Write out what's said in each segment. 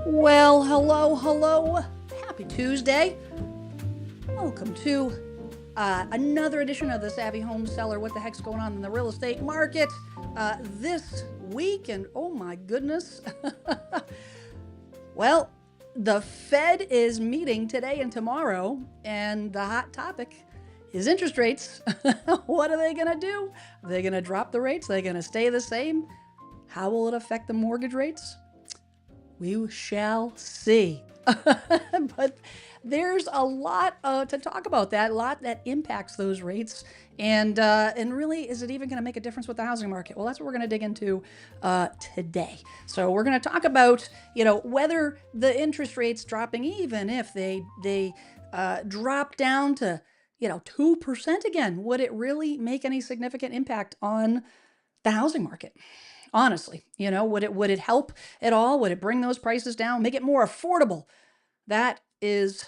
Well, hello, hello. Happy Tuesday. Welcome to another edition of the Savvy Home Seller. What the heck's going on in the real estate market this week? And oh my goodness. Well, the Fed is meeting today and tomorrow, and the hot topic is interest rates. What are they going to do? Are they going to drop the rates? Are they going to stay the same? How will it affect the mortgage rates? We shall see. But there's a lot to talk about that, a lot that impacts those rates. And really, is it even going to make a difference with the housing market? Well, that's what we're going to dig into today. So we're going to talk about, whether the interest rates dropping, even if they drop down to, 2% again, would it really make any significant impact on the housing market? Honestly, would it help at all? Would it bring those prices down, make it more affordable? That is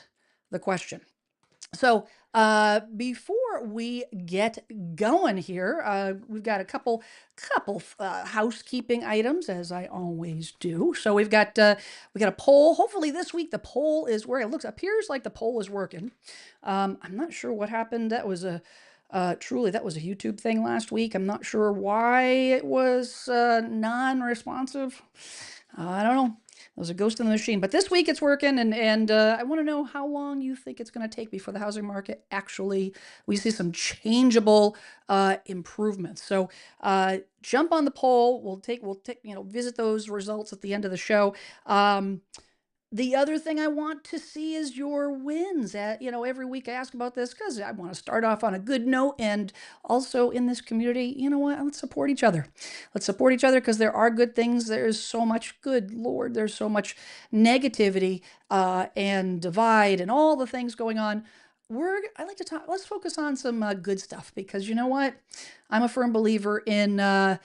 the question. So before we get going here, we've got a couple housekeeping items, as I always do. So we got a poll. Hopefully this week the poll is where it appears like the poll is working. I'm not sure what happened. That was a YouTube thing last week. I'm not sure why it was non-responsive. I don't know. There was a ghost in the machine. But this week it's working, and I want to know how long you think it's going to take before the housing market actually we see some changeable improvements. So jump on the poll. We'll visit those results at the end of the show. The other thing I want to see is your wins. Every week I ask about this because I want to start off on a good note. And also in this community, you know what? Let's support each other. Let's support each other because there are good things. There's so much good, Lord. There's so much negativity and divide and all the things going on. I like to talk. Let's focus on some good stuff because you know what? I'm a firm believer in uh,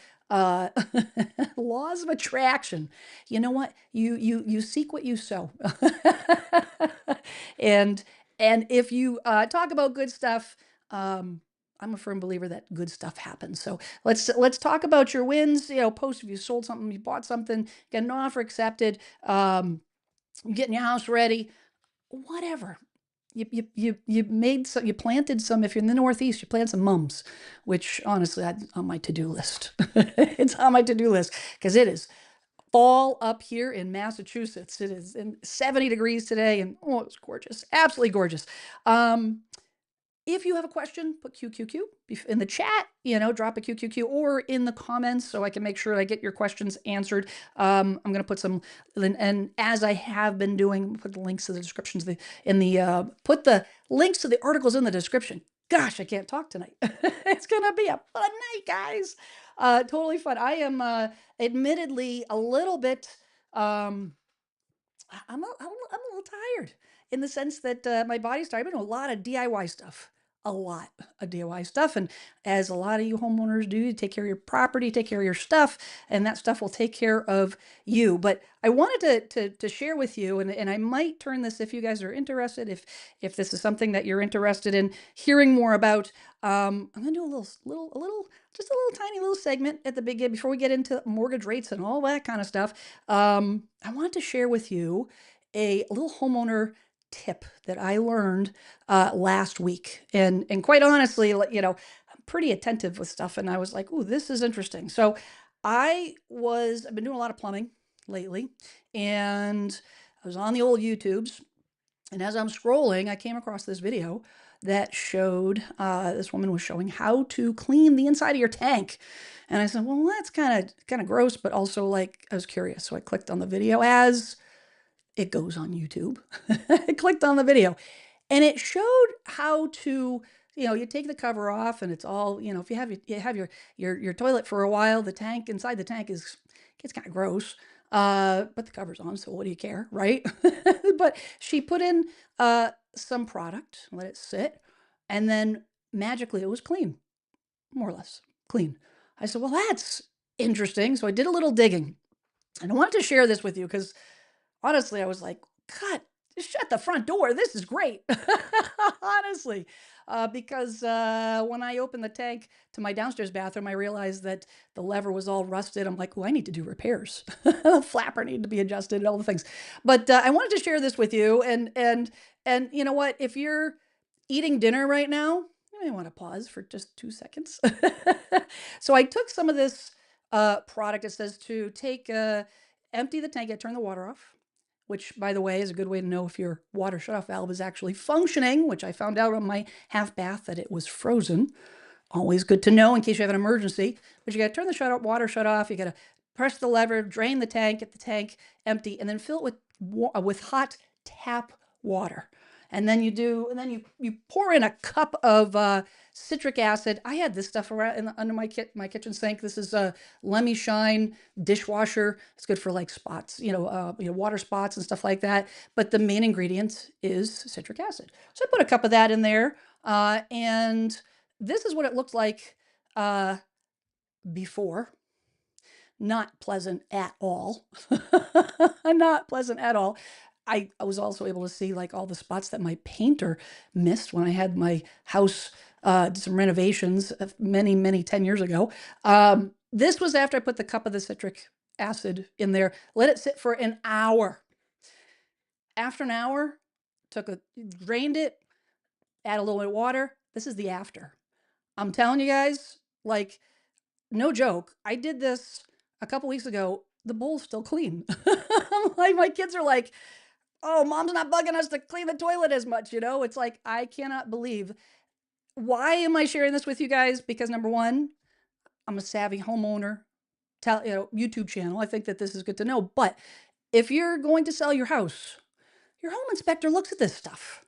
laws of attraction. You know what? You seek what you sow. and and if you talk about good stuff, I'm a firm believer that good stuff happens. So let's talk about your wins. Post if you sold something, you bought something, get an offer accepted, getting your house ready, whatever. You planted some. If you're in the Northeast, you planted some mums, which honestly on my to-do list. It's on my to-do list because it is fall up here in Massachusetts. It is 70 degrees today, and oh, it's gorgeous, absolutely gorgeous. If you have a question, put QQQ in the chat, drop a QQQ or in the comments so I can make sure I get your questions answered. I'm going to put some, and as I have been doing, put the links to the descriptions, put the links to the articles in the description. Gosh, I can't talk tonight. It's going to be a fun night, guys. Totally fun. I am admittedly a little bit, I'm a little tired in the sense that my body's tired. I've been doing a lot of DIY stuff, a lot of DIY stuff. And as a lot of you homeowners do, you take care of your property, take care of your stuff, and that stuff will take care of you. But I wanted to share with you, and I might turn this if you guys are interested, if this is something that you're interested in hearing more about. I'm gonna do just a little tiny little segment at the beginning before we get into mortgage rates and all that kind of stuff. I wanted to share with you a little homeowner tip that I learned last week, and quite honestly, I'm pretty attentive with stuff, and I was like, "Ooh, this is interesting." So I've been doing a lot of plumbing lately, and I was on the old YouTubes, and as I'm scrolling, I came across this video that showed this woman was showing how to clean the inside of your tank. And I said, well, that's kind of gross, but also like I was curious. So I clicked on the video as it goes on YouTube. I clicked on the video and it showed how to, you take the cover off and it's all, if you have your toilet for a while, the tank inside the tank gets kind of gross. But the cover's on, so what do you care, right? But she put in some product, let it sit, and then magically it was clean, more or less clean. I said, well, that's interesting. So I did a little digging, and I wanted to share this with you because honestly, I was like, God, just shut the front door. This is great. Honestly. because when I opened the tank to my downstairs bathroom, I realized that the lever was all rusted. I'm like, oh, I need to do repairs. The flapper needed to be adjusted and all the things. But I wanted to share this with you. And you know what? If you're eating dinner right now, you may want to pause for just 2 seconds. So I took some of this product. It says to take, empty the tank, turn the water off, which, by the way, is a good way to know if your water shutoff valve is actually functioning, which I found out on my half bath that it was frozen. Always good to know in case you have an emergency. But you got to turn the water shut off. You got to press the lever, drain the tank, get the tank empty, and then fill it with hot tap water. And then you pour in a cup of citric acid. I had this stuff around under my kitchen sink. This is a Let Me Shine dishwasher. It's good for like spots, water spots and stuff like that. But the main ingredient is citric acid. So I put a cup of that in there, and this is what it looks like before. Not pleasant at all. Not pleasant at all. I was also able to see like all the spots that my painter missed when I had my house, did some renovations many 10 years ago. This was after I put the cup of the citric acid in there, let it sit for an hour. After an hour, drained it, add a little bit of water. This is the after. I'm telling you guys, like, no joke. I did this a couple weeks ago. The bowl's still clean. Like, my kids are like, oh, mom's not bugging us to clean the toilet as much, It's like, I cannot believe. Why am I sharing this with you guys? Because number one, I'm a savvy homeowner, YouTube channel. I think that this is good to know. But if you're going to sell your house, your home inspector looks at this stuff.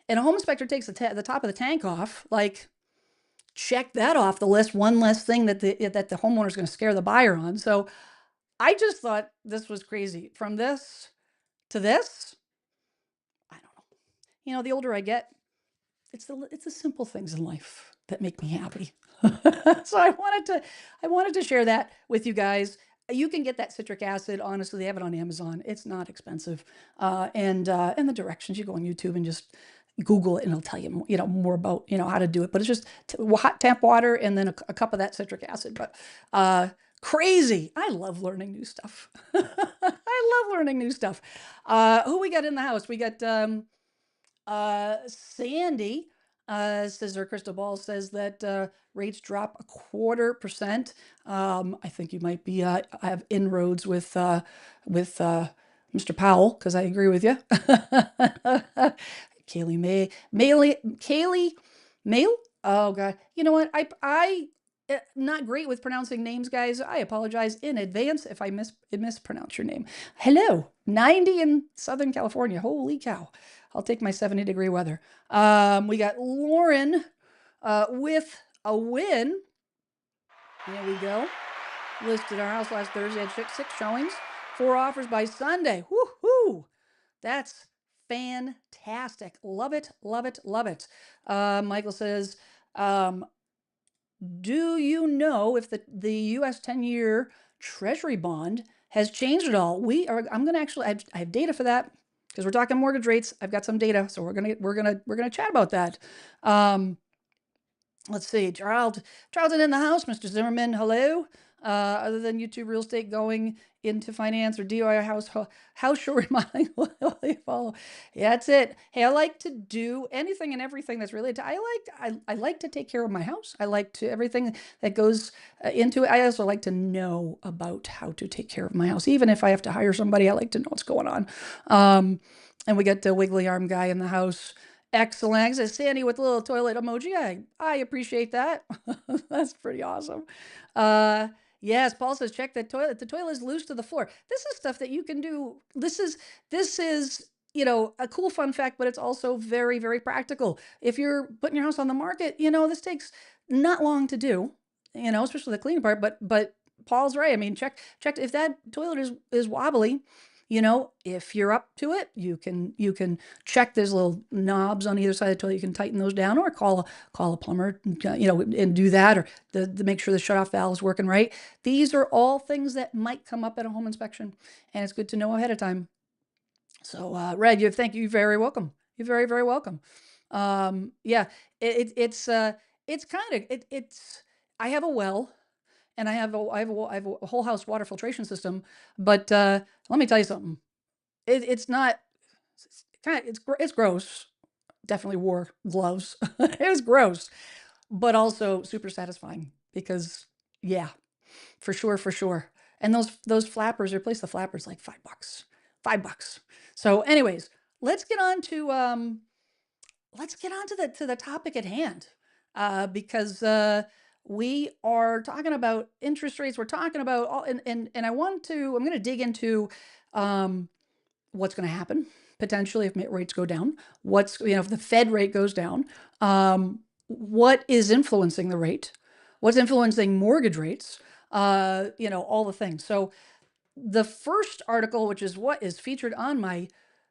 And a home inspector takes the top of the tank off, like, check that off the list. One less thing that the homeowner is going to scare the buyer on. So I just thought this was crazy. From this to this, I don't know. The older I get, it's the simple things in life that make me happy. So I wanted to share that with you guys. You can get that citric acid. Honestly, they have it on Amazon. It's not expensive. And the directions, you go on YouTube and just Google it, and it'll tell you, more about, how to do it. But it's just hot tap water and then a cup of that citric acid. But crazy. I love learning new stuff. I love learning new stuff. Who we got in the house? We got Sandy. Says her crystal ball says that rates drop 0.25%. I think you might be have inroads with Mr. Powell, because I agree with you. Kaylee Mail. Oh God, you know what? I not great with pronouncing names, guys. I apologize in advance if I mispronounce your name. Hello, 90 in Southern California. Holy cow! I'll take my 70-degree weather. We got Lauren with a win. There we go. Listed our house last Thursday, had six showings, 4 offers by Sunday. Woohoo! That's fantastic. Love it, love it, love it. Michael says, do you know if the U.S. 10-year Treasury bond has changed at all? I'm going to actually, I have data for that, because we're talking mortgage rates. I've got some data, so we're gonna chat about that. Let's see, Charlton in the house, Mr. Zimmerman, hello. Other than YouTube real estate going into finance or DIY house show remodeling, will they follow? Yeah, that's it. Hey, I like to do anything and everything that's related to. I like to take care of my house. I like to everything that goes into it. I also like to know about how to take care of my house, even if I have to hire somebody. I like to know what's going on. And we got the wiggly arm guy in the house. Excellent. Says Sandy with a little toilet emoji. I appreciate that. That's pretty awesome. Yes, Paul says check the toilet. The toilet is loose to the floor. This is stuff that you can do. This is a cool fun fact, but it's also very, very practical. If you're putting your house on the market, this takes not long to do. Especially the cleaning part. But Paul's right. I mean, check if that toilet is wobbly. If you're up to it, you can check. There's little knobs on either side of the toilet. You can tighten those down, or call a plumber, and do that, or to make sure the shutoff valve is working right. These are all things that might come up at a home inspection, and it's good to know ahead of time. So, Red, thank you. You're very welcome. You're very, very welcome. Yeah, it's kind of it's. I have a well, and I have a whole house water filtration system. But let me tell you something. It's not. It's gross. Definitely wore gloves. It was gross, but also super satisfying because yeah, for sure. And those flappers, replace the flappers like $5. $5. So, anyways, let's get on to the topic at hand, because we are talking about interest rates. We're talking about all, and I'm going to dig into um, what's going to happen potentially if rates go down. If the Fed rate goes down, what is influencing the rate? What's influencing mortgage rates? All the things. So the first article, which is what is featured on my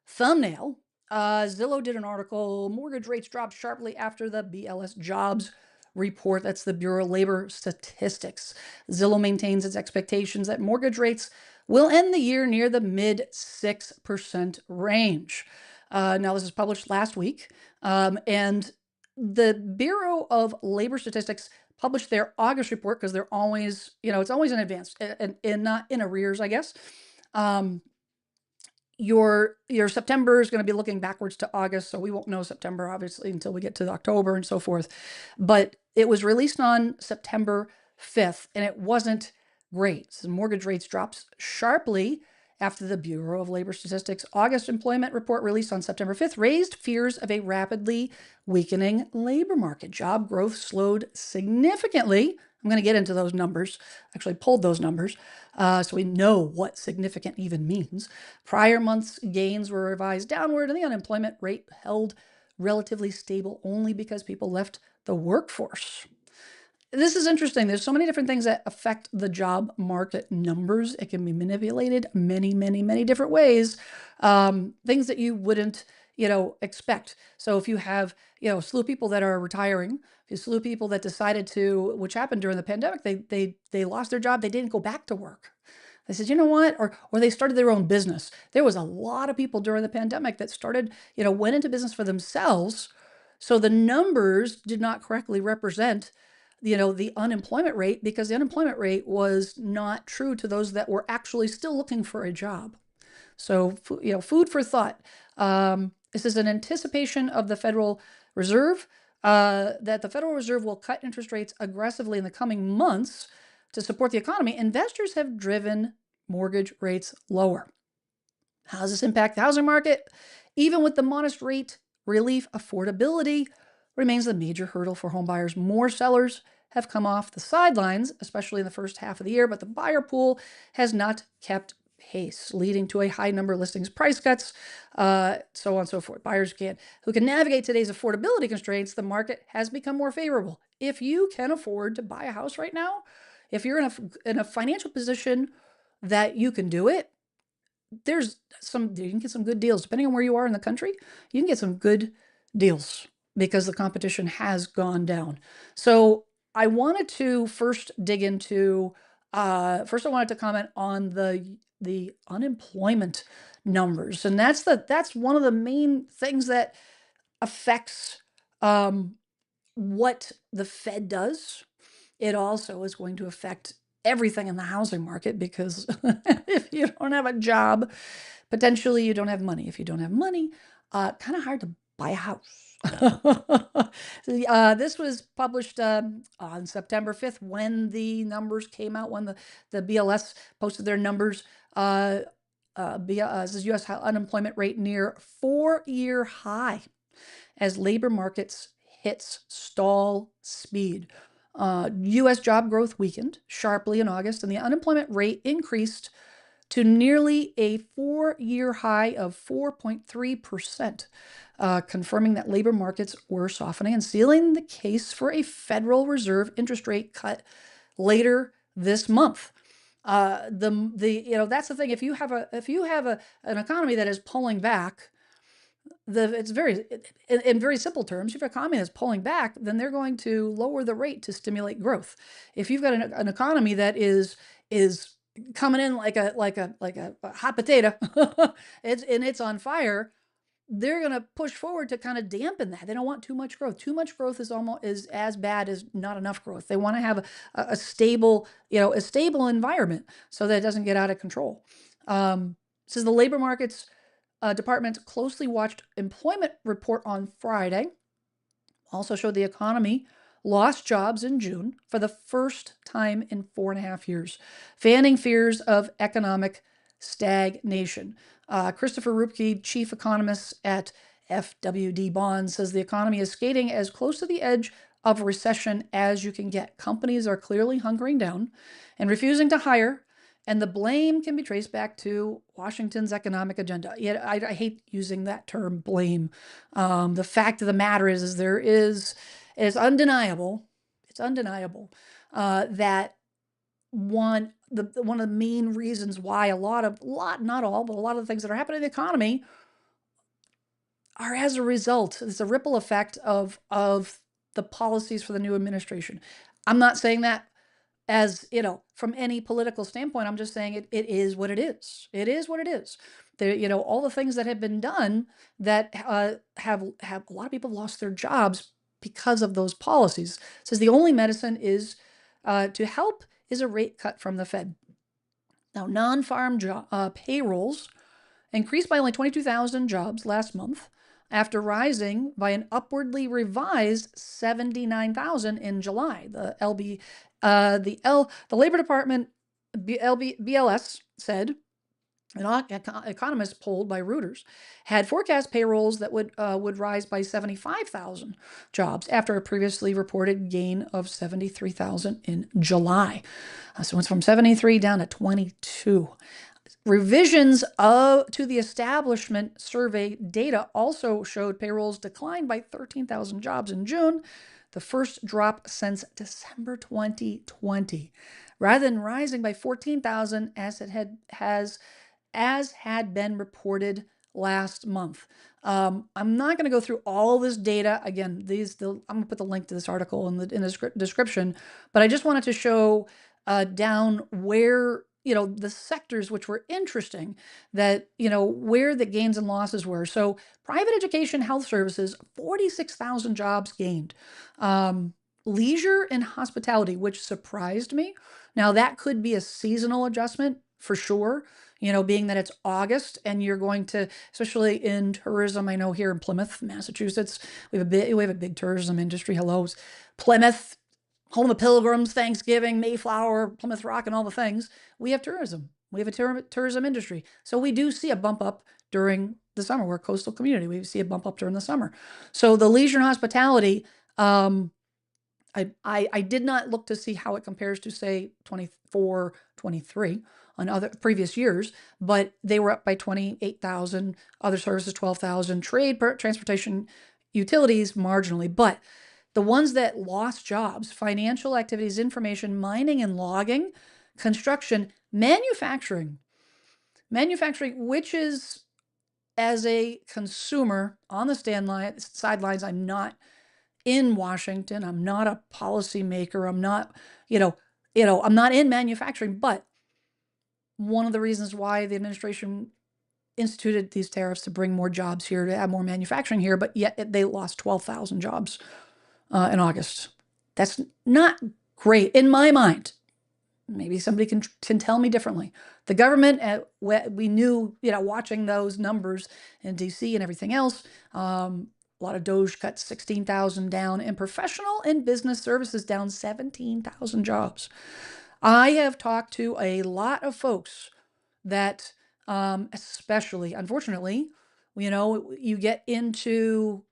thumbnail, Zillow did an article, mortgage rates dropped sharply after the BLS jobs report. That's the Bureau of Labor Statistics. Zillow maintains its expectations that mortgage rates will end the year near the mid 6% range. Now, this is published last week, and the Bureau of Labor Statistics published their August report because they're always, it's always in advance and not in arrears, I guess. Um, your September is going to be looking backwards to August, so we won't know September obviously until we get to October and so forth. But it was released on September 5th, and it wasn't great. So mortgage rates dropped sharply after the Bureau of Labor Statistics August employment report released on September 5th raised fears of a rapidly weakening labor market. Job growth slowed significantly. I'm going to get into those numbers. Actually pulled those numbers, so we know what significant even means. Prior months' gains were revised downward, and the unemployment rate held relatively stable only because people left the workforce. This is interesting. There's so many different things that affect the job market numbers. It can be manipulated many, many, many different ways. Things that you wouldn't, expect. So if you have, a slew of people that are retiring, a slew of people that decided to, which happened during the pandemic, they lost their job. They didn't go back to work. They said, you know what? Or they started their own business. There was a lot of people during the pandemic that started, went into business for themselves. So the numbers did not correctly represent, the unemployment rate, because the unemployment rate was not true to those that were actually still looking for a job. So, food for thought. This is an anticipation of the Federal Reserve, that the Federal Reserve will cut interest rates aggressively in the coming months to support the economy. Investors have driven mortgage rates lower. How does this impact the housing market? Even with the modest rate relief, affordability remains the major hurdle for homebuyers. More sellers have come off the sidelines, especially in the first half of the year, but the buyer pool has not kept pace, leading to a high number of listings, price cuts, so on and so forth. Buyers who can navigate today's affordability constraints, the market has become more favorable. If you can afford to buy a house right now, if you're in a financial position that you can do it, you can get some good deals. Depending on where you are in the country, you can get some good deals because the competition has gone down. So I wanted to first dig into, first I wanted to comment on the unemployment numbers. And that's one of the main things that affects what the Fed does. It also is going to affect everything in the housing market because if you don't have a job, potentially you don't have money. If you don't have money, kind of hard to buy a house. This was published on September 5th when the numbers came out, when the BLS posted their numbers. This is U.S. unemployment rate near 4-year high as labor markets hits stall speed. U.S. job growth weakened sharply in August, and the unemployment rate increased to nearly a 4-year high of 4.3%, confirming that labor markets were softening and sealing the case for a Federal Reserve interest rate cut later this month. That's the thing. If you have an economy that is pulling back, it's very, in very simple terms, if your economy is pulling back, then they're going to lower the rate to stimulate growth. If you've got an economy that is coming in like a hot potato, it's on fire, they're going to push forward to kind of dampen that. They don't want too much growth. Too much growth is as bad as not enough growth. They want to have a stable, a stable environment so that it doesn't get out of control. Says the labor markets department closely watched employment report on Friday. Also showed the economy lost jobs in June for the first time in 4.5 years, fanning fears of economic stagnation. Christopher Rupke, chief economist at FWD Bonds, says the economy is skating as close to the edge of recession as you can get. Companies are clearly hunkering down and refusing to hire, and the blame can be traced back to Washington's economic agenda. Yet I hate using that term, blame. The fact of the matter is it's undeniable. It's undeniable that one of the main reasons why not all, but a lot of the things that are happening in the economy are as a result. It's a ripple effect of the policies for the new administration. I'm not saying that as from any political standpoint. I'm just saying it is what it is. It is what it is. There, all the things that have been done that have a lot of people lost their jobs because of those policies. It says the only medicine is to help is a rate cut from the Fed. Now, non-farm payrolls increased by only 22,000 jobs last month, after rising by an upwardly revised 79,000 in July. The Labor Department BLS said an economist polled by Reuters had forecast payrolls that would rise by 75,000 jobs after a previously reported gain of 73,000 in July. So it's from 73 down to 22. Revisions to the establishment survey data also showed payrolls declined by 13,000 jobs in June, the first drop since December 2020, rather than rising by 14,000 as had been reported last month. I'm not going to go through all this data again. I'm going to put the link to this article in the description, but I just wanted to show down where the sectors which were interesting, that where the gains and losses were. So private education, health services, 46,000 jobs gained. Leisure and hospitality, which surprised me. Now that could be a seasonal adjustment for sure. Being that it's August and you're going to, especially in tourism, I know here in Plymouth, Massachusetts, we have a big tourism industry. Hello, Plymouth, home of Pilgrims, Thanksgiving, Mayflower, Plymouth Rock, and all the things. We have tourism. We have a tourism industry. So we do see a bump up during the summer. We're a coastal community. We see a bump up during the summer. So the leisure and hospitality, I did not look to see how it compares to, say, 24, 23 on other previous years, but they were up by 28,000, other services 12,000, trade, transportation, utilities marginally. But the ones that lost jobs: financial activities, information, mining and logging, construction, manufacturing, which is, as a consumer on the sidelines, I'm not in Washington. I'm not a policymaker. I'm not, I'm not in manufacturing, but one of the reasons why the administration instituted these tariffs to bring more jobs here, to have more manufacturing here, but yet they lost 12,000 jobs in August. That's not great in my mind. Maybe somebody can tell me differently. The government, we knew, watching those numbers in DC and everything else, a lot of DOGE cuts, 16,000 down, and professional and business services down 17,000 jobs. I have talked to a lot of folks that, especially, unfortunately, you get into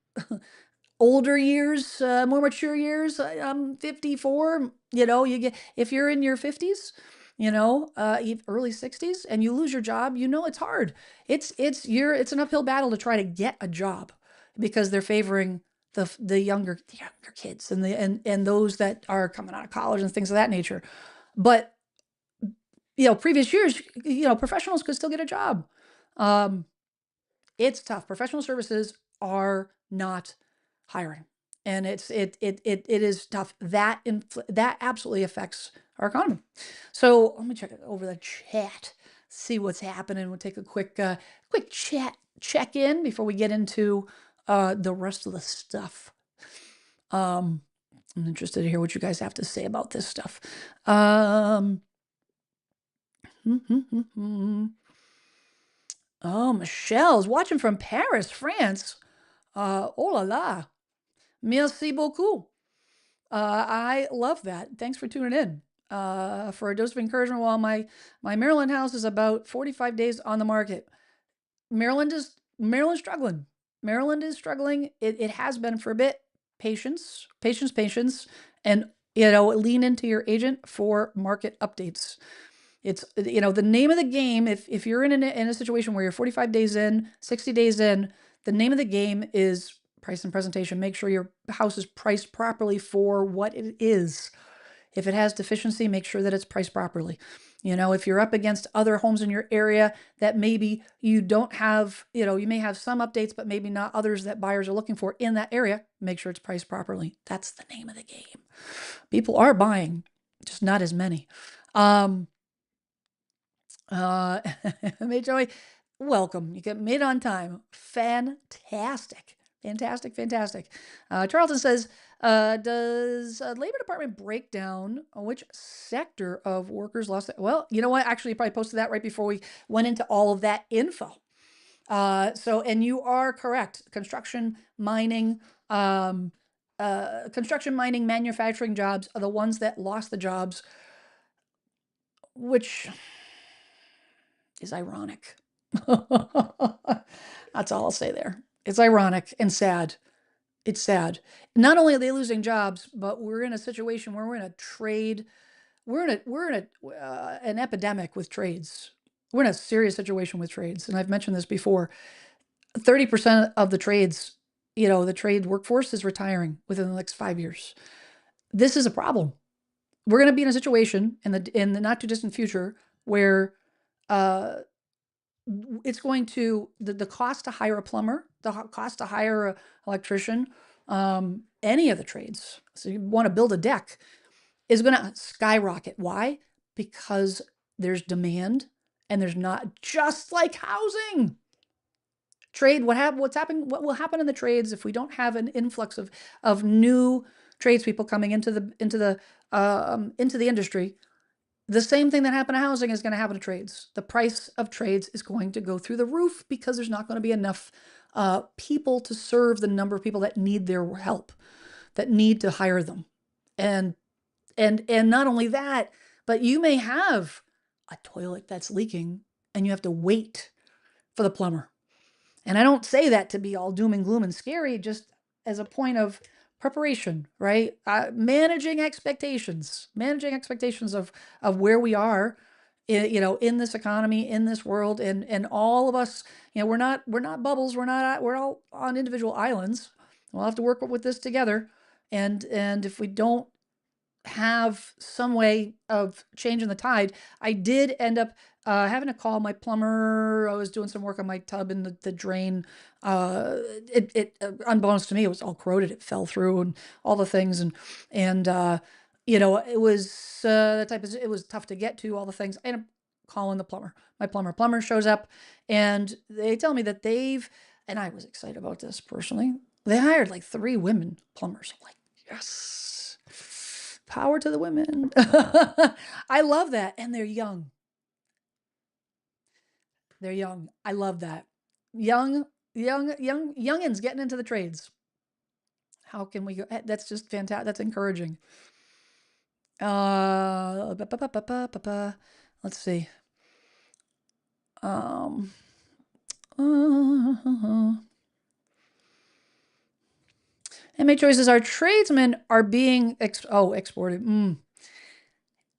older years, more mature years. I'm 54. If you're in your 50s, early 60s, and you lose your job, it's hard. It's an uphill battle to try to get a job, because they're favoring the younger kids and those that are coming out of college and things of that nature. But previous years, professionals could still get a job. It's tough. Professional services are not hiring, and it is tough. That absolutely affects our economy. So let me check over the chat, see what's happening. We'll take a quick check in before we get into the rest of the stuff. I'm interested to hear what you guys have to say about this stuff. Oh, Michelle's watching from Paris, France. Oh la la. Merci beaucoup. I love that. Thanks for tuning in. For a dose of encouragement, while my Maryland house is about 45 days on the market. Maryland's struggling. Maryland is struggling. It has been for a bit. Patience, and lean into your agent for market updates. It's the name of the game. If you're in a situation where you're 45 days in, 60 days in, the name of the game is price and presentation. Make sure your house is priced properly for what it is. If it has deficiency, make sure that it's priced properly. If you're up against other homes in your area that maybe you don't have, you may have some updates, but maybe not others that buyers are looking for in that area, make sure it's priced properly. That's the name of the game. People are buying, just not as many. Joey, welcome. You get made on time. Fantastic. Charlton says, does Labor Department break down which sector of workers lost it? Well, you know what? Actually, you probably posted that right before we went into all of that info. And you are correct. Construction, mining, manufacturing jobs are the ones that lost the jobs, which is ironic. That's all I'll say there. It's ironic and sad. It's sad. Not only are they losing jobs, but we're in a situation where we're in a trade. We're in an epidemic with trades. We're in a serious situation with trades, and I've mentioned this before. 30% of the trades, the trade workforce is retiring within the next 5 years. This is a problem. We're going to be in a situation in the not too distant future where it's going to the cost to hire a plumber, the cost to hire an electrician, any of the trades. So you want to build a deck, is going to skyrocket. Why? Because there's demand, and there's not, just like housing. Trade, what will happen in the trades if we don't have an influx of new tradespeople coming into the industry? The same thing that happened to housing is going to happen to trades. The price of trades is going to go through the roof because there's not going to be enough people to serve the number of people that need their help, that need to hire them. And not only that, but you may have a toilet that's leaking and you have to wait for the plumber. And I don't say that to be all doom and gloom and scary, just as a point of preparation, right? Managing expectations of where we are, in this economy, in this world, and all of us, we're not bubbles. We're all on individual islands. We'll have to work with this together. And if we don't have some way of changing the tide, I did end up having to call my plumber. I was doing some work on my tub in the drain. Unbeknownst to me, it was all corroded. It fell through and all the things. And it was it was tough to get to all the things. I ended up calling the plumber. My plumber shows up, and they tell me that and I was excited about this personally, they hired like 3 women plumbers. I'm like, yes, power to the women. I love that. And they're young. I love that. Youngins getting into the trades. How can we go? That's just fantastic. That's encouraging. Let's see. MA choices, our tradesmen are being exported.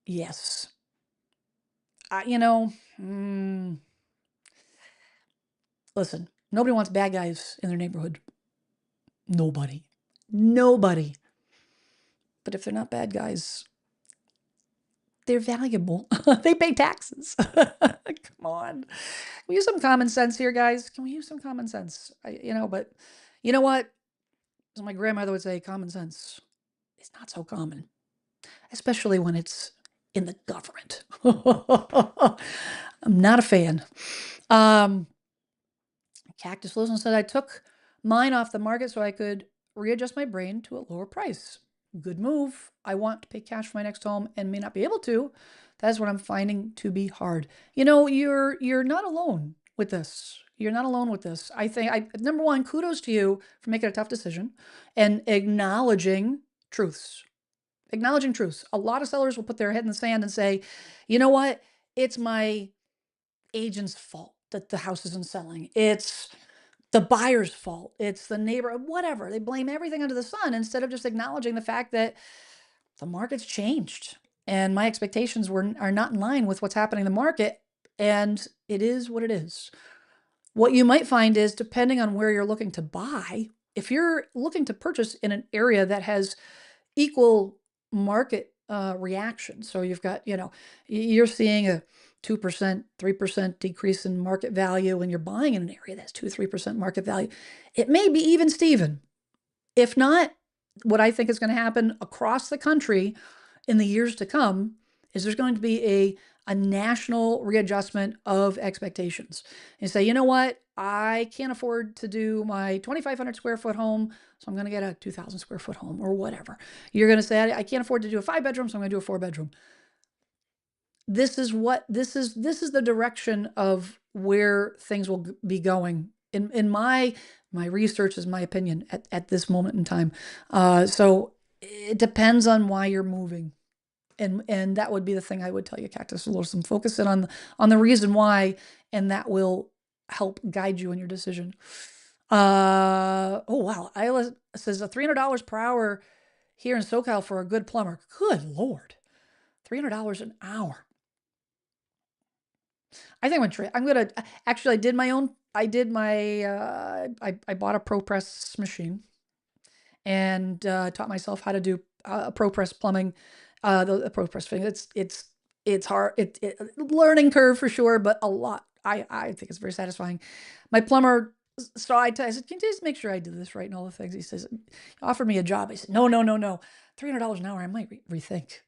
Yes. Listen, nobody wants bad guys in their neighborhood. Nobody. But if they're not bad guys, they're valuable. They pay taxes. Come on. Can we use some common sense here, guys? Can we use some common sense? But you know what? As my grandmother would say, common sense is not so common, especially when it's in the government. I'm not a fan. Cactus Wilson said, I took mine off the market so I could readjust my brain to a lower price. Good move. I want to pay cash for my next home and may not be able to. That's what I'm finding to be hard. You're not alone with this. You're not alone with this. I think number one, kudos to you for making a tough decision and acknowledging truths. Acknowledging truths. A lot of sellers will put their head in the sand and say, you know what? It's my agent's fault that the house isn't selling. It's the buyer's fault. It's the neighbor, whatever. They blame everything under the sun instead of just acknowledging the fact that the market's changed and my expectations are not in line with what's happening in the market. And it is what it is. What you might find is, depending on where you're looking to buy, if you're looking to purchase in an area that has equal market reaction. So you've got, you're seeing a 2%, 3% decrease in market value when you're buying in an area that's 2-3% market value. It may be even Steven. If not, what I think is going to happen across the country in the years to come is there's going to be a national readjustment of expectations. And say, you know what? I can't afford to do my 2,500 square foot home, so I'm going to get a 2,000 square foot home or whatever. You're going to say, I can't afford to do a 5-bedroom, so I'm going to do a 4-bedroom. This is the direction of where things will be going. In my research is my opinion at this moment in time. So it depends on why you're moving. And that would be the thing I would tell you, Cactus Wilson. Focus in on the reason why, and that will help guide you in your decision. Oh wow, Isla says $300 per hour here in SoCal for a good plumber. Good Lord, $300 an hour. I think I'm gonna actually. I bought a ProPress machine and taught myself how to do ProPress plumbing. The ProPress thing. It's hard. Learning curve for sure, but a lot. I think it's very satisfying. My plumber. So I said, can you just make sure I did this right and all the things? He says, offered me a job. I said, no. $300 an hour. I might rethink.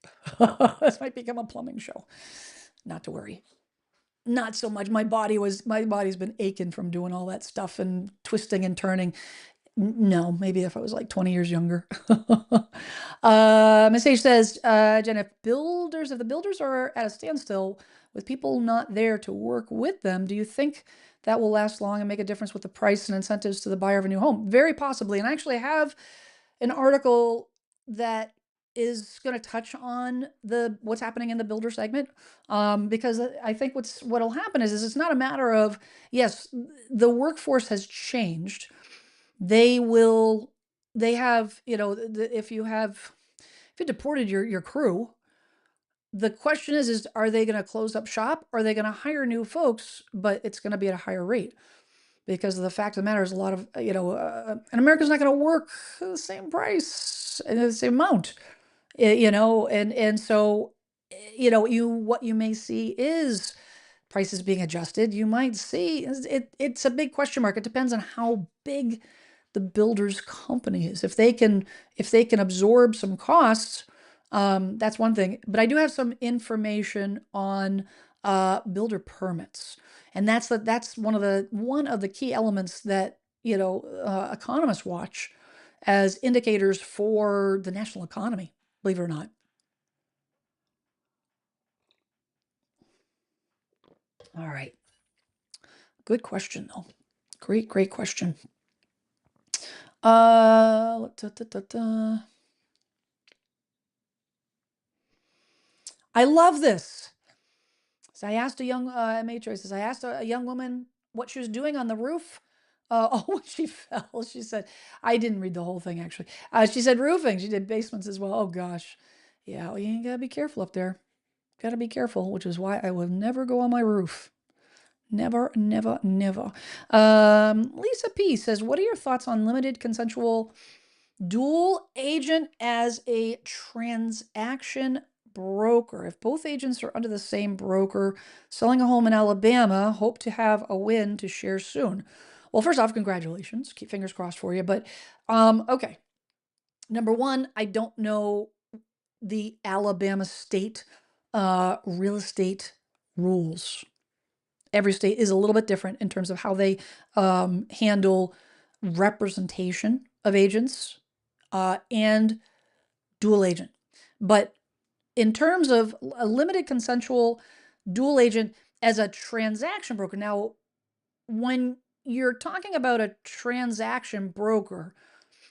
This might become a plumbing show. Not to worry. Not so much. My body's been aching from doing all that stuff and twisting and turning. No, maybe if I was like 20 years younger. Message says, Jen, if the builders are at a standstill with people not there to work with them, do you think that will last long and make a difference with the price and incentives to the buyer of a new home? Very possibly. And I actually have an article that is going to touch on what's happening in the builder segment, because I think what'll happen is it's not a matter of, yes, the workforce has changed. They have, if you deported your crew, the question is are they going to close up shop? Or are they going to hire new folks, but it's going to be at a higher rate? Because the fact of the matter is a lot of, and America's not going to work the same price and the same amount, and so, what you may see is prices being adjusted. You might see it's a big question mark. It depends on how big the builder's company is. If they can absorb some costs, that's one thing. But I do have some information on builder permits, and that's one of the key elements that economists watch as indicators for the national economy. Believe it or not. All right. Good question though. Great question. I love this. So I asked a young matrix. I asked a young woman what she was doing on the roof. When she fell, she said, I didn't read the whole thing actually. She said roofing. She did basements as well. Oh gosh, yeah. Well, you gotta be careful up there. Gotta be careful, which is why I will never go on my roof. Never. Lisa P says, what are your thoughts on limited consensual dual agent as a transaction broker? If both agents are under the same broker selling a home in Alabama, hope to have a win to share soon. Well, first off, congratulations. Keep fingers crossed for you. But okay. Number one, I don't know the Alabama state real estate rules. Every state is a little bit different in terms of how they handle representation of agents and dual agent. But in terms of a limited consensual dual agent as a transaction broker, now, when you're talking about a transaction broker,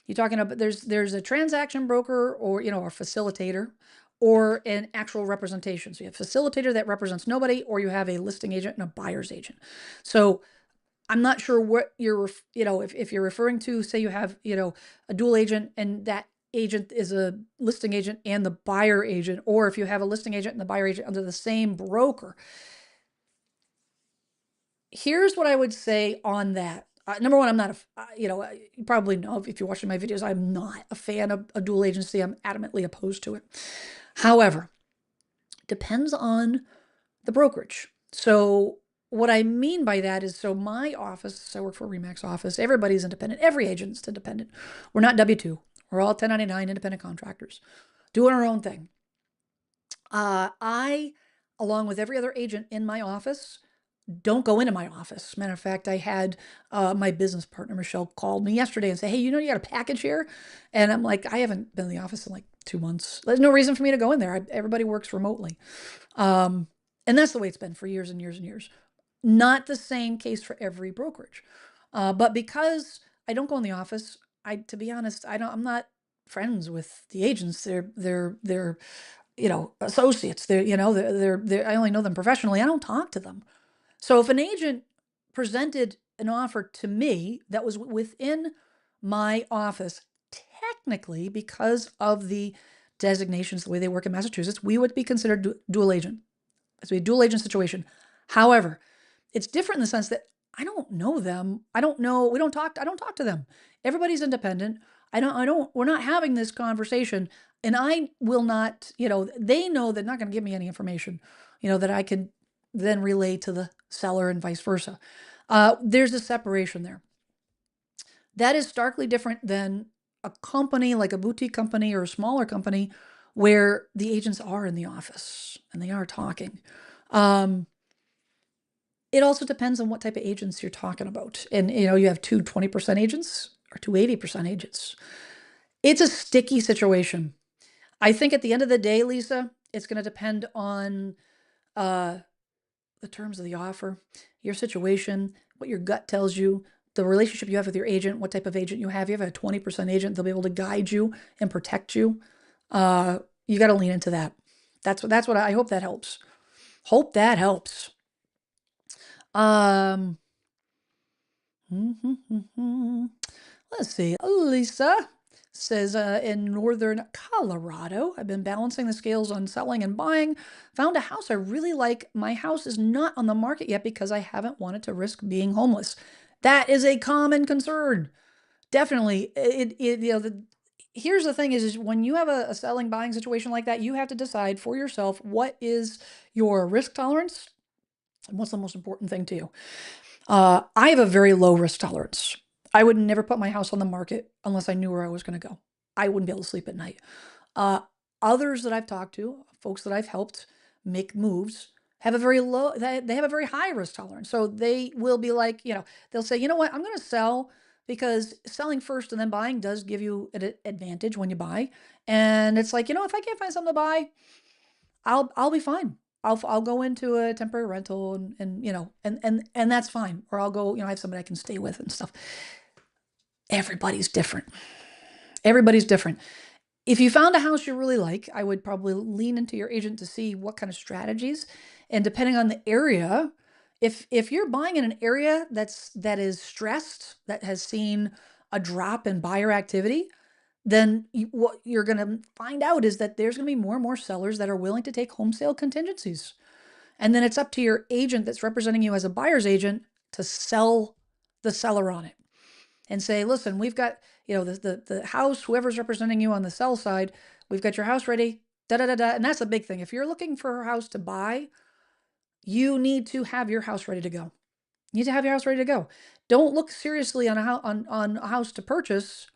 you're talking about there's a transaction broker, or a facilitator, or an actual representation. So you have a facilitator that represents nobody, or you have a listing agent and a buyer's agent. So I'm not sure what you're, if you're referring to, say you have, a dual agent and that agent is a listing agent and the buyer agent, or if you have a listing agent and the buyer agent under the same broker. Here's what I would say on that. Number one, I'm not you probably know if you're watching my videos, I'm not a fan of a dual agency. I'm adamantly opposed to it. However, depends on the brokerage. So what I mean by that is, so my office, I work for Remax office, everybody's independent. Every agent's independent. We're not W-2. We're all 1099 independent contractors doing our own thing. I, along with every other agent in my office, don't go into my office. Matter of fact, I had my business partner, Michelle, called me yesterday and say, hey, you got a package here? And I'm like, I haven't been in the office in like 2 months. There's no reason for me to go in there. Everybody works remotely. And that's the way it's been for years and years and years. Not the same case for every brokerage. But because I don't go in the office, to be honest, I'm not friends with the agents. They're associates. I only know them professionally. I don't talk to them. So if an agent presented an offer to me that was within my office, technically, because of the designations, the way they work in Massachusetts, we would be considered dual agent. It's a dual agent situation. However, it's different in the sense that I don't know them. I don't talk to them. Everybody's independent. We're not having this conversation, and I will not, they know they're not going to give me any information, that I could then relay to the seller and vice versa. There's a separation there. That is starkly different than a company like a boutique company or a smaller company where the agents are in the office and they are talking. It also depends on what type of agents you're talking about. And, you have two 20% agents or two 80% agents. It's a sticky situation. I think at the end of the day, Lisa, it's going to depend on the terms of the offer, your situation, what your gut tells you, the relationship you have with your agent, what type of agent you have. You have a 20% agent, they'll be able to guide you and protect you. You got to lean into that. That's what I hope that helps. Hope that helps. Let's see. Lisa says, in northern Colorado, I've been balancing the scales on selling and buying. Found a house I really like. My house is not on the market yet because I haven't wanted to risk being homeless. That is a common concern. Definitely. Here's the thing is when you have a selling, buying situation like that, you have to decide for yourself what is your risk tolerance and what's the most important thing to you. I have a very low risk tolerance. I would never put my house on the market unless I knew where I was going to go. I wouldn't be able to sleep at night. Others that I've talked to, folks that I've helped make moves, have a very low, they have a very high risk tolerance. So they will be like, they'll say, you know what, I'm going to sell because selling first and then buying does give you an advantage when you buy. And it's like, if I can't find something to buy, I'll be fine. I'll go into a temporary rental and that's fine. Or I'll go, I have somebody I can stay with and stuff. Everybody's different. Everybody's different. If you found a house you really like, I would probably lean into your agent to see what kind of strategies. And depending on the area, if you're buying in an area that is stressed, that has seen a drop in buyer activity, then what you're going to find out is that there's going to be more and more sellers that are willing to take home sale contingencies. And then it's up to your agent that's representing you as a buyer's agent to sell the seller on it and say, listen, we've got, the house, whoever's representing you on the sell side, we've got your house ready, da-da-da-da. And that's a big thing. If you're looking for a house to buy, you need to have your house ready to go. You need to have your house ready to go. Don't look seriously on a house to purchase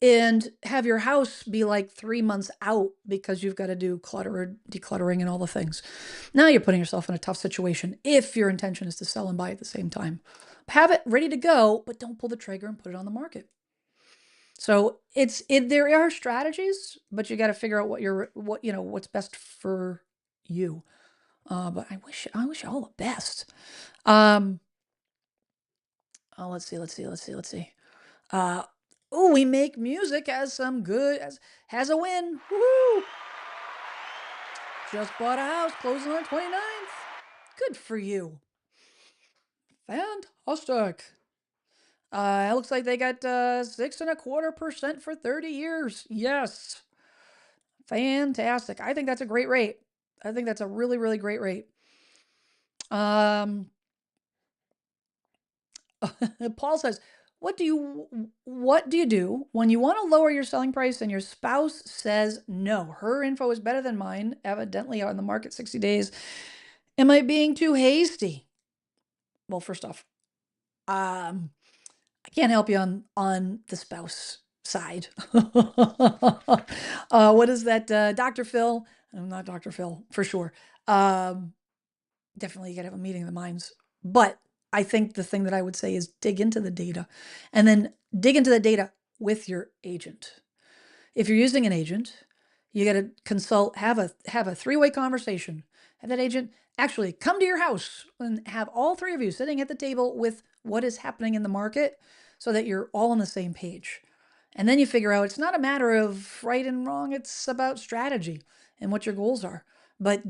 and have your house be like 3 months out because you've got to do decluttering and all the things. Now you're putting yourself in a tough situation if your intention is to sell and buy at the same time. Have it ready to go, but don't pull the trigger and put it on the market. So there are strategies, but you got to figure out what's best for you. But I wish you all the best. Oh, let's see. Uh, oh, we make music has a win. Woo! Just bought a house, closing on the 29th. Good for you. Fantastic. It looks like they got 6.25% for 30 years. Yes. Fantastic. I think that's a great rate. I think that's a really, really great rate. Um, Paul says, what do you do when you want to lower your selling price and your spouse says no? Her info is better than mine, evidently on the market 60 days. Am I being too hasty? Well, first off, I can't help you on the spouse side. What is that, Dr. Phil? I'm not Dr. Phil for sure. Definitely you gotta have a meeting of the minds. But I think the thing that I would say is dig into the data, and then dig into the data with your agent. If you're using an agent, you got to consult, have a three-way conversation. Have that agent actually come to your house and have all three of you sitting at the table with what is happening in the market so that you're all on the same page. And then you figure out it's not a matter of right and wrong, it's about strategy and what your goals are. But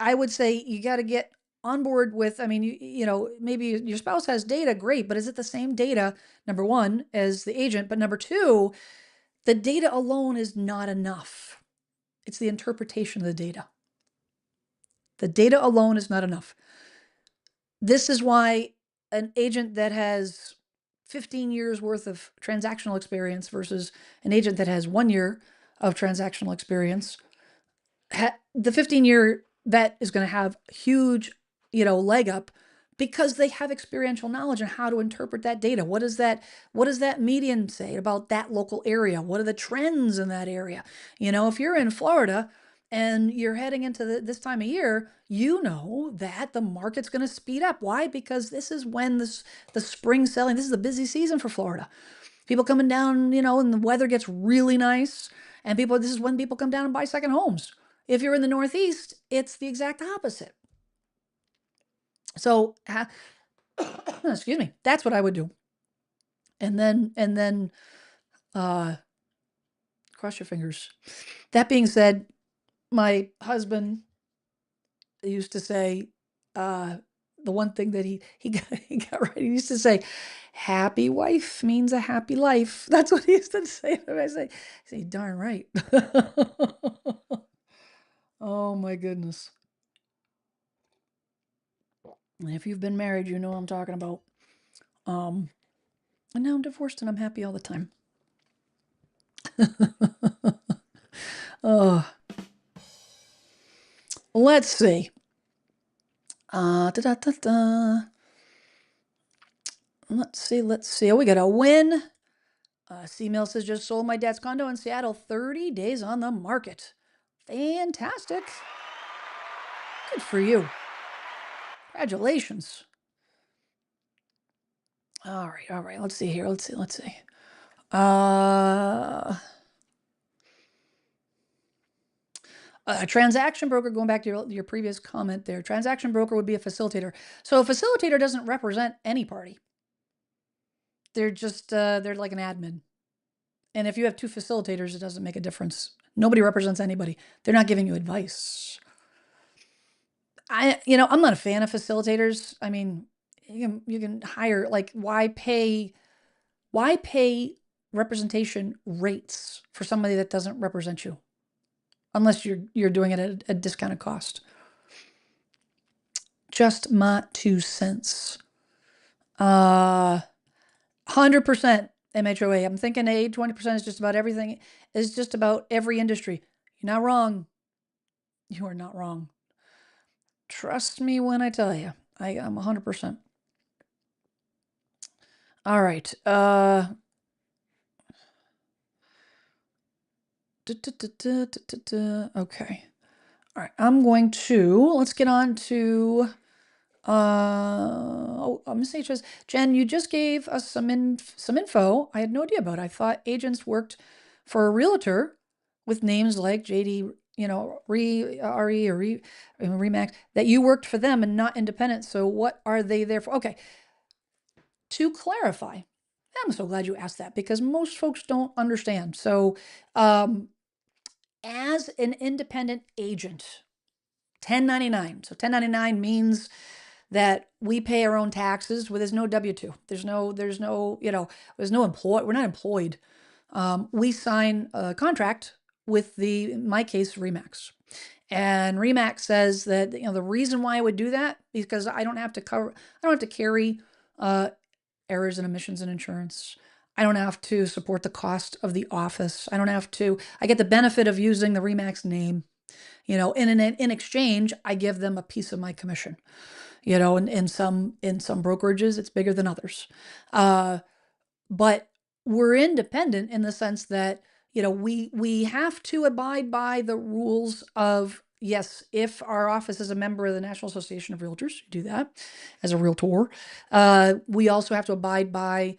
I would say you got to get on board with, I mean, maybe your spouse has data, great, but is it the same data, number one, as the agent? But number two, the data alone is not enough. It's the interpretation of the data. The data alone is not enough. This is why an agent that has 15 years worth of transactional experience versus an agent that has 1 year of transactional experience, the 15-year vet is going to have huge, leg up because they have experiential knowledge on how to interpret that data. What does that median say about that local area? What are the trends in that area? If you're in Florida and you're heading into this time of year, you know that the market's going to speed up. Why? Because this is when the spring selling, this is the busy season for Florida. People coming down, and the weather gets really nice, and this is when people come down and buy second homes. If you're in the Northeast, it's the exact opposite. So, excuse me, that's what I would do. And then cross your fingers. That being said, my husband used to say, the one thing that he got right, he used to say, happy wife means a happy life. That's what he used to say. I say, darn right. Oh my goodness. And if you've been married, you know what I'm talking about. And now I'm divorced and I'm happy all the time. Let's see. Let's see. Oh, we got a win. C-Mail says, just sold my dad's condo in Seattle, 30 days on the market. Fantastic. Good for you. Congratulations. All right. Let's see here. Let's see. A transaction broker, going back to your previous comment there, transaction broker would be a facilitator. So a facilitator doesn't represent any party. They're just, they're like an admin. And if you have two facilitators, it doesn't make a difference. Nobody represents anybody. They're not giving you advice. I'm not a fan of facilitators. I mean, you can hire, like, why pay representation rates for somebody that doesn't represent you? Unless you're doing it at a discounted cost. Just my 2 cents. 100% MHOA. I'm thinking 20% is just about everything. Is just about every industry. You're not wrong. You are not wrong. Trust me when I tell you. I'm 100%. All right. Okay. All right. Let's get on to, Miss H says, Jen, you just gave us some info I had no idea about. I thought agents worked for a realtor with names like JD, RE or Remax, that you worked for them and not independent. So what are they there for? Okay. To clarify, I'm so glad you asked that because most folks don't understand. So, as an independent agent, 1099. So 1099 means that we pay our own taxes where there's no W-2. There's no, we're not employed. We sign a contract with in my case, Remax. And Remax says that, the reason why I would do that is because I don't have to carry errors and omissions in insurance. I don't have to support the cost of the office. I get the benefit of using the Remax name, and in exchange, I give them a piece of my commission, and in some brokerages, it's bigger than others. But we're independent in the sense that, we have to abide by the rules of, yes, if our office is a member of the National Association of Realtors, you do that as a realtor. We also have to abide by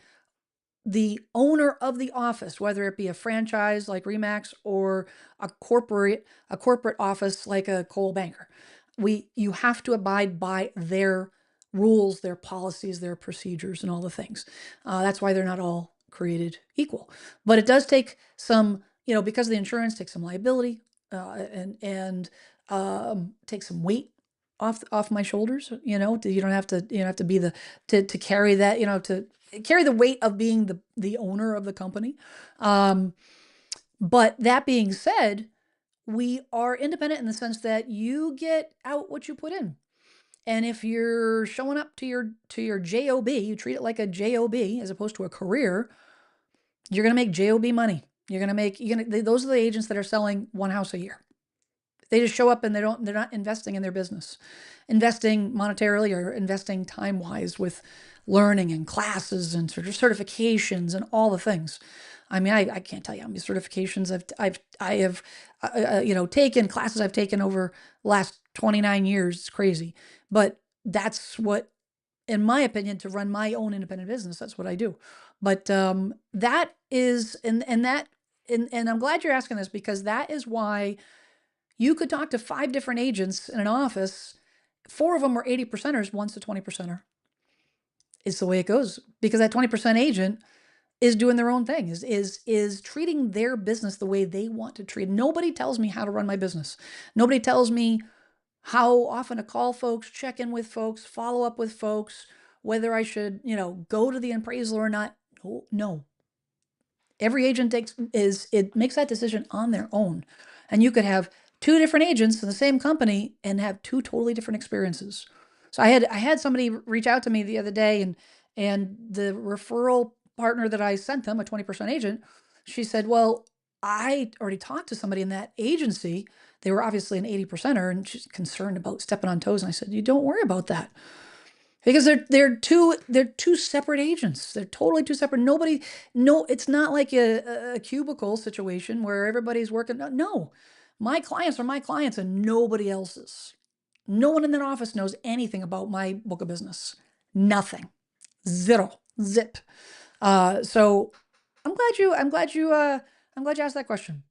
the owner of the office, whether it be a franchise like Remax or a corporate office like a Coldwell Banker. You have to abide by their rules, their policies, their procedures, and all the things. That's why they're not all created equal. But it does take some, because of the insurance, takes some liability and take some weight off my shoulders. You don't have to be to carry that, to carry the weight of being the owner of the company. But that being said, we are independent in the sense that you get out what you put in. And if you're showing up to your job, you treat it like a job as opposed to a career, you're going to make job money. Those are the agents that are selling one house a year. They just show up and they're not investing in their business, investing monetarily or investing time-wise with learning and classes and certifications and all the things. I mean, I can't tell you how many certifications I have taken, classes I've taken over the last 29 years. It's crazy. But that's what, in my opinion, to run my own independent business, that's what I do. But that is, and I'm glad you're asking this because that is why you could talk to 5 different agents in an office. 4 of them are 80%ers, one's a 20%er. It's the way it goes because that 20% agent is doing their own thing, is treating their business the way they want to treat. Nobody tells me how to run my business. Nobody tells me how often to call folks, check in with folks, follow up with folks, whether I should, go to the appraisal or not. No. Every agent makes that decision on their own. And you could have 2 different agents in the same company and have 2 totally different experiences. So I had somebody reach out to me the other day and the referral partner that I sent them, a 20% agent, she said, well, I already talked to somebody in that agency. They were obviously an 80%er and she's concerned about stepping on toes. And I said, you don't worry about that. Because they're two separate agents. They're totally 2 separate. It's not like a cubicle situation where everybody's working. No, my clients are my clients and nobody else's. No one in that office knows anything about my book of business. Nothing. Zero. Zip. So I'm glad you asked that question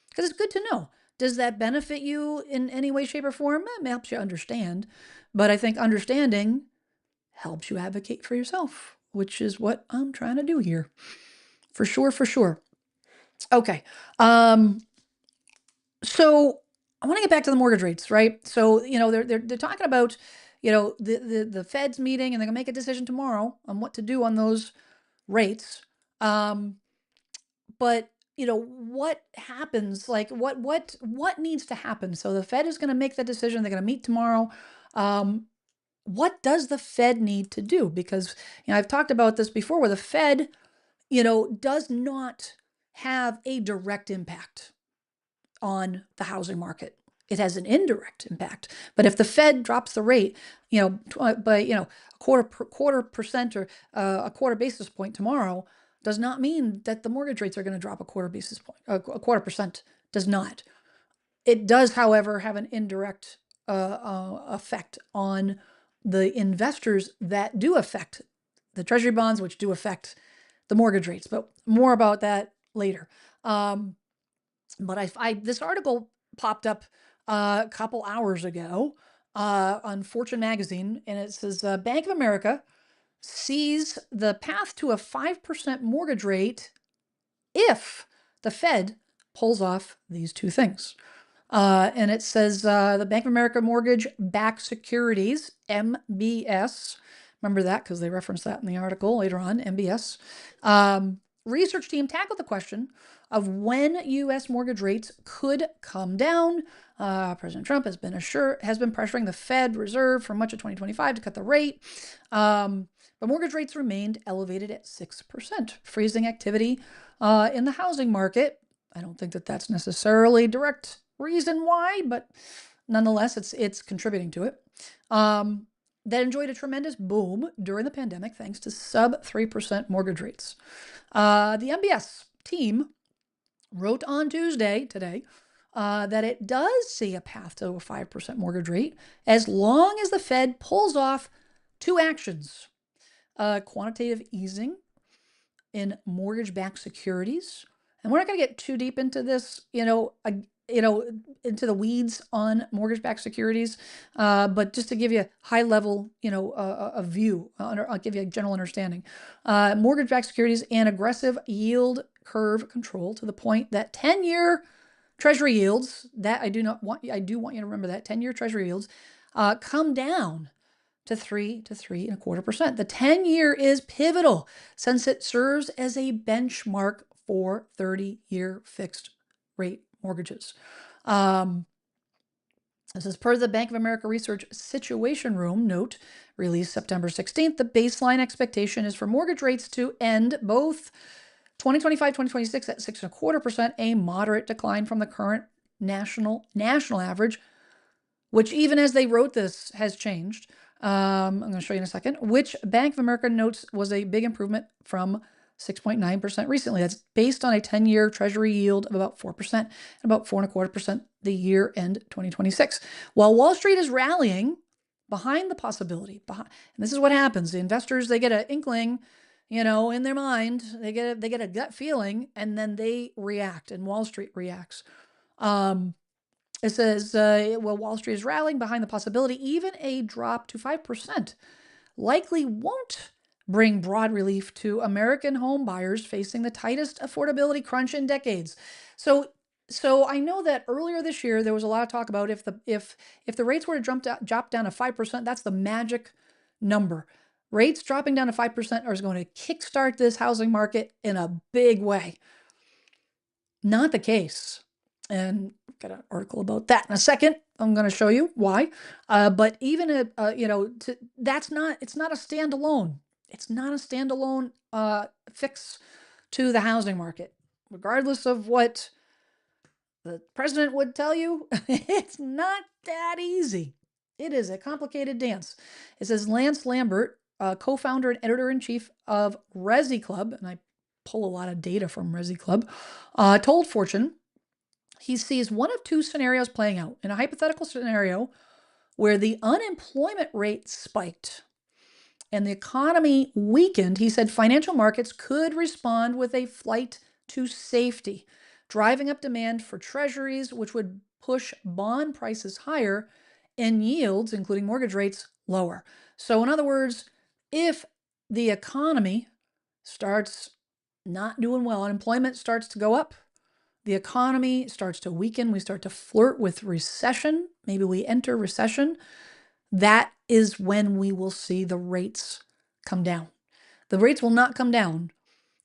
because it's good to know. Does that benefit you in any way, shape, or form? It helps you understand, but I think understanding helps you advocate for yourself, which is what I'm trying to do here. For sure. Okay. So I want to get back to the mortgage rates, right? So, they're talking about, the Fed's meeting and they're gonna make a decision tomorrow on what to do on those rates. But what happens, like what needs to happen? So the Fed is gonna make the decision, they're gonna meet tomorrow. What does the Fed need to do? Because, I've talked about this before where the Fed, does not have a direct impact on the housing market. It has an indirect impact. But if the Fed drops the rate, by, a quarter percent or a quarter basis point tomorrow, does not mean that the mortgage rates are going to drop a quarter percent Does not. It does, however, have an indirect effect on the investors that do affect the treasury bonds, which do affect the mortgage rates. But more about that later. But this article popped up a couple hours ago on Fortune magazine, and it says Bank of America sees the path to a 5% mortgage rate if the Fed pulls off these two things. And it says the Bank of America mortgage-backed securities, MBS. Remember that because they reference that in the article later on, MBS. Research team tackled the question of when U.S. mortgage rates could come down. President Trump has been pressuring the Fed Reserve for much of 2025 to cut the rate. But mortgage rates remained elevated at 6%, freezing activity in the housing market. I don't think that that's necessarily direct reason why, but nonetheless, it's contributing to it. That enjoyed a tremendous boom during the pandemic thanks to sub 3% mortgage rates. The MBS team wrote on Tuesday, today, that it does see a path to a 5% mortgage rate as long as the Fed pulls off two actions: quantitative easing in mortgage-backed securities. And we're not going to get too deep into this, into the weeds on mortgage-backed securities, but just to give you a high level, a view, I'll give you a general understanding. Mortgage-backed securities and aggressive yield curve control to the point that 10-year Treasury yields, that I do want you to remember that 10-year Treasury yields come down to 3 to 3.25%. The 10-year is pivotal since it serves as a benchmark for 30-year fixed rate mortgages. This is per the Bank of America Research Situation Room note released September 16th. The baseline expectation is for mortgage rates to end both 2025-2026 at 6.25%, a moderate decline from the current national average, which even as they wrote this has changed. I'm going to show you in a second, which Bank of America notes was a big improvement from 6.9% recently. That's based on a 10-year Treasury yield of about 4% and about 4.25% the year end 2026. While Wall Street is rallying behind the possibility, and this is what happens: the investors, they get an inkling, in their mind, they get a gut feeling, and then they react, and Wall Street reacts. It says, Wall Street is rallying behind the possibility even a drop to 5% likely won't bring broad relief to American home buyers facing the tightest affordability crunch in decades. So I know that earlier this year there was a lot of talk about if the rates were to drop down to 5%, that's the magic number. Rates dropping down to 5% is going to kickstart this housing market in a big way. Not the case. And I've got an article about that in a second. I'm going to show you why. But even it's not a standalone. It's not a standalone fix to the housing market, regardless of what the president would tell you. It's not that easy. It is a complicated dance. It says Lance Lambert, co-founder and editor-in-chief of Resi Club, and I pull a lot of data from Resi Club, told Fortune he sees one of two scenarios playing out. In a hypothetical scenario where the unemployment rate spiked and the economy weakened, he said financial markets could respond with a flight to safety, driving up demand for treasuries, which would push bond prices higher and yields, including mortgage rates, lower. So in other words, if the economy starts not doing well, unemployment starts to go up, the economy starts to weaken, we start to flirt with recession, maybe we enter recession, that is when we will see the rates come down. The rates will not come down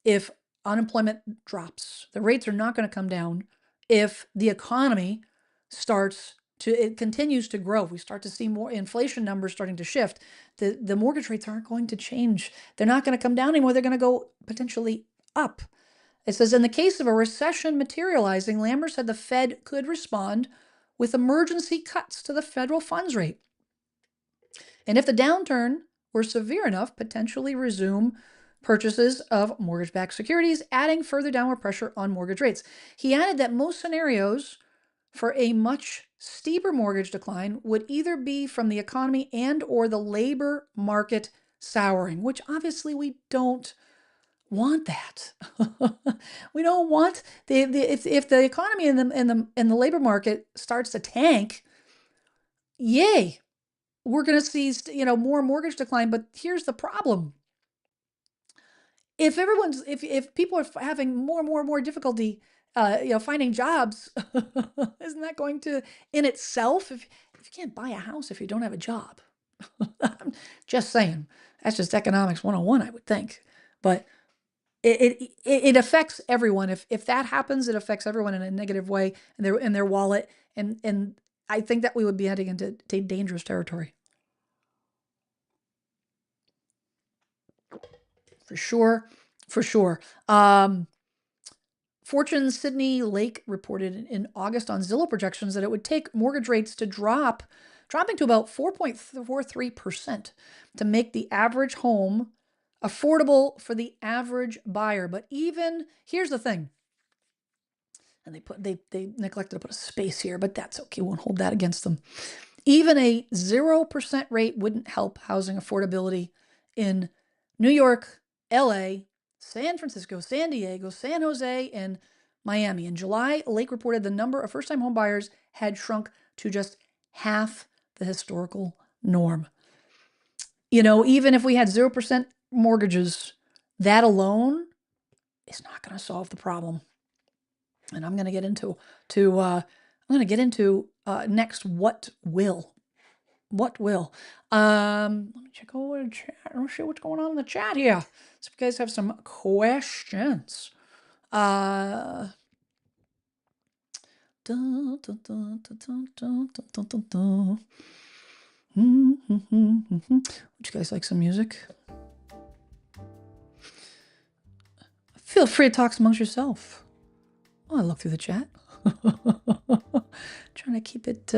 if unemployment drops. The rates are not going to come down if the economy it continues to grow. We start to see more inflation numbers starting to shift. The mortgage rates aren't going to change. They're not going to come down anymore. They're going to go potentially up. It says, in the case of a recession materializing, Lambert said the Fed could respond with emergency cuts to the federal funds rate. And if the downturn were severe enough, potentially resume purchases of mortgage-backed securities, adding further downward pressure on mortgage rates. He added that most scenarios for a much steeper mortgage decline would either be from the economy and or the labor market souring, which obviously we don't want that. We don't want if the economy and the labor market starts to tank, yay, we're going to see more mortgage decline. But here's the problem: if people are having more difficulty, finding jobs, isn't that going to, in itself, if you can't buy a house if you don't have a job? I'm just saying, that's just economics 101, I would think. But it affects everyone. If that happens, it affects everyone in a negative way in their wallet, and I think that we would be heading into dangerous territory. For sure, for sure. Fortune's Sydney Lake reported in August on Zillow projections that it would take mortgage rates to dropping to about 4.43% to make the average home affordable for the average buyer. But even here's the thing, and they neglected to put a space here, but that's okay. Won't hold that against them. Even a 0% rate wouldn't help housing affordability in New York, LA, San Francisco, San Diego, San Jose, and Miami. In July, Lake reported the number of first-time home buyers had shrunk to just half the historical norm. Even if we had 0% mortgages, that alone is not going to solve the problem. And I'm going to get into next what will. What will? Let me check over the chat. I don't see what's going on in the chat here. So if you guys have some questions. What you guys like some music? Feel free to talk amongst yourself. Oh, I look through the chat. Trying to keep it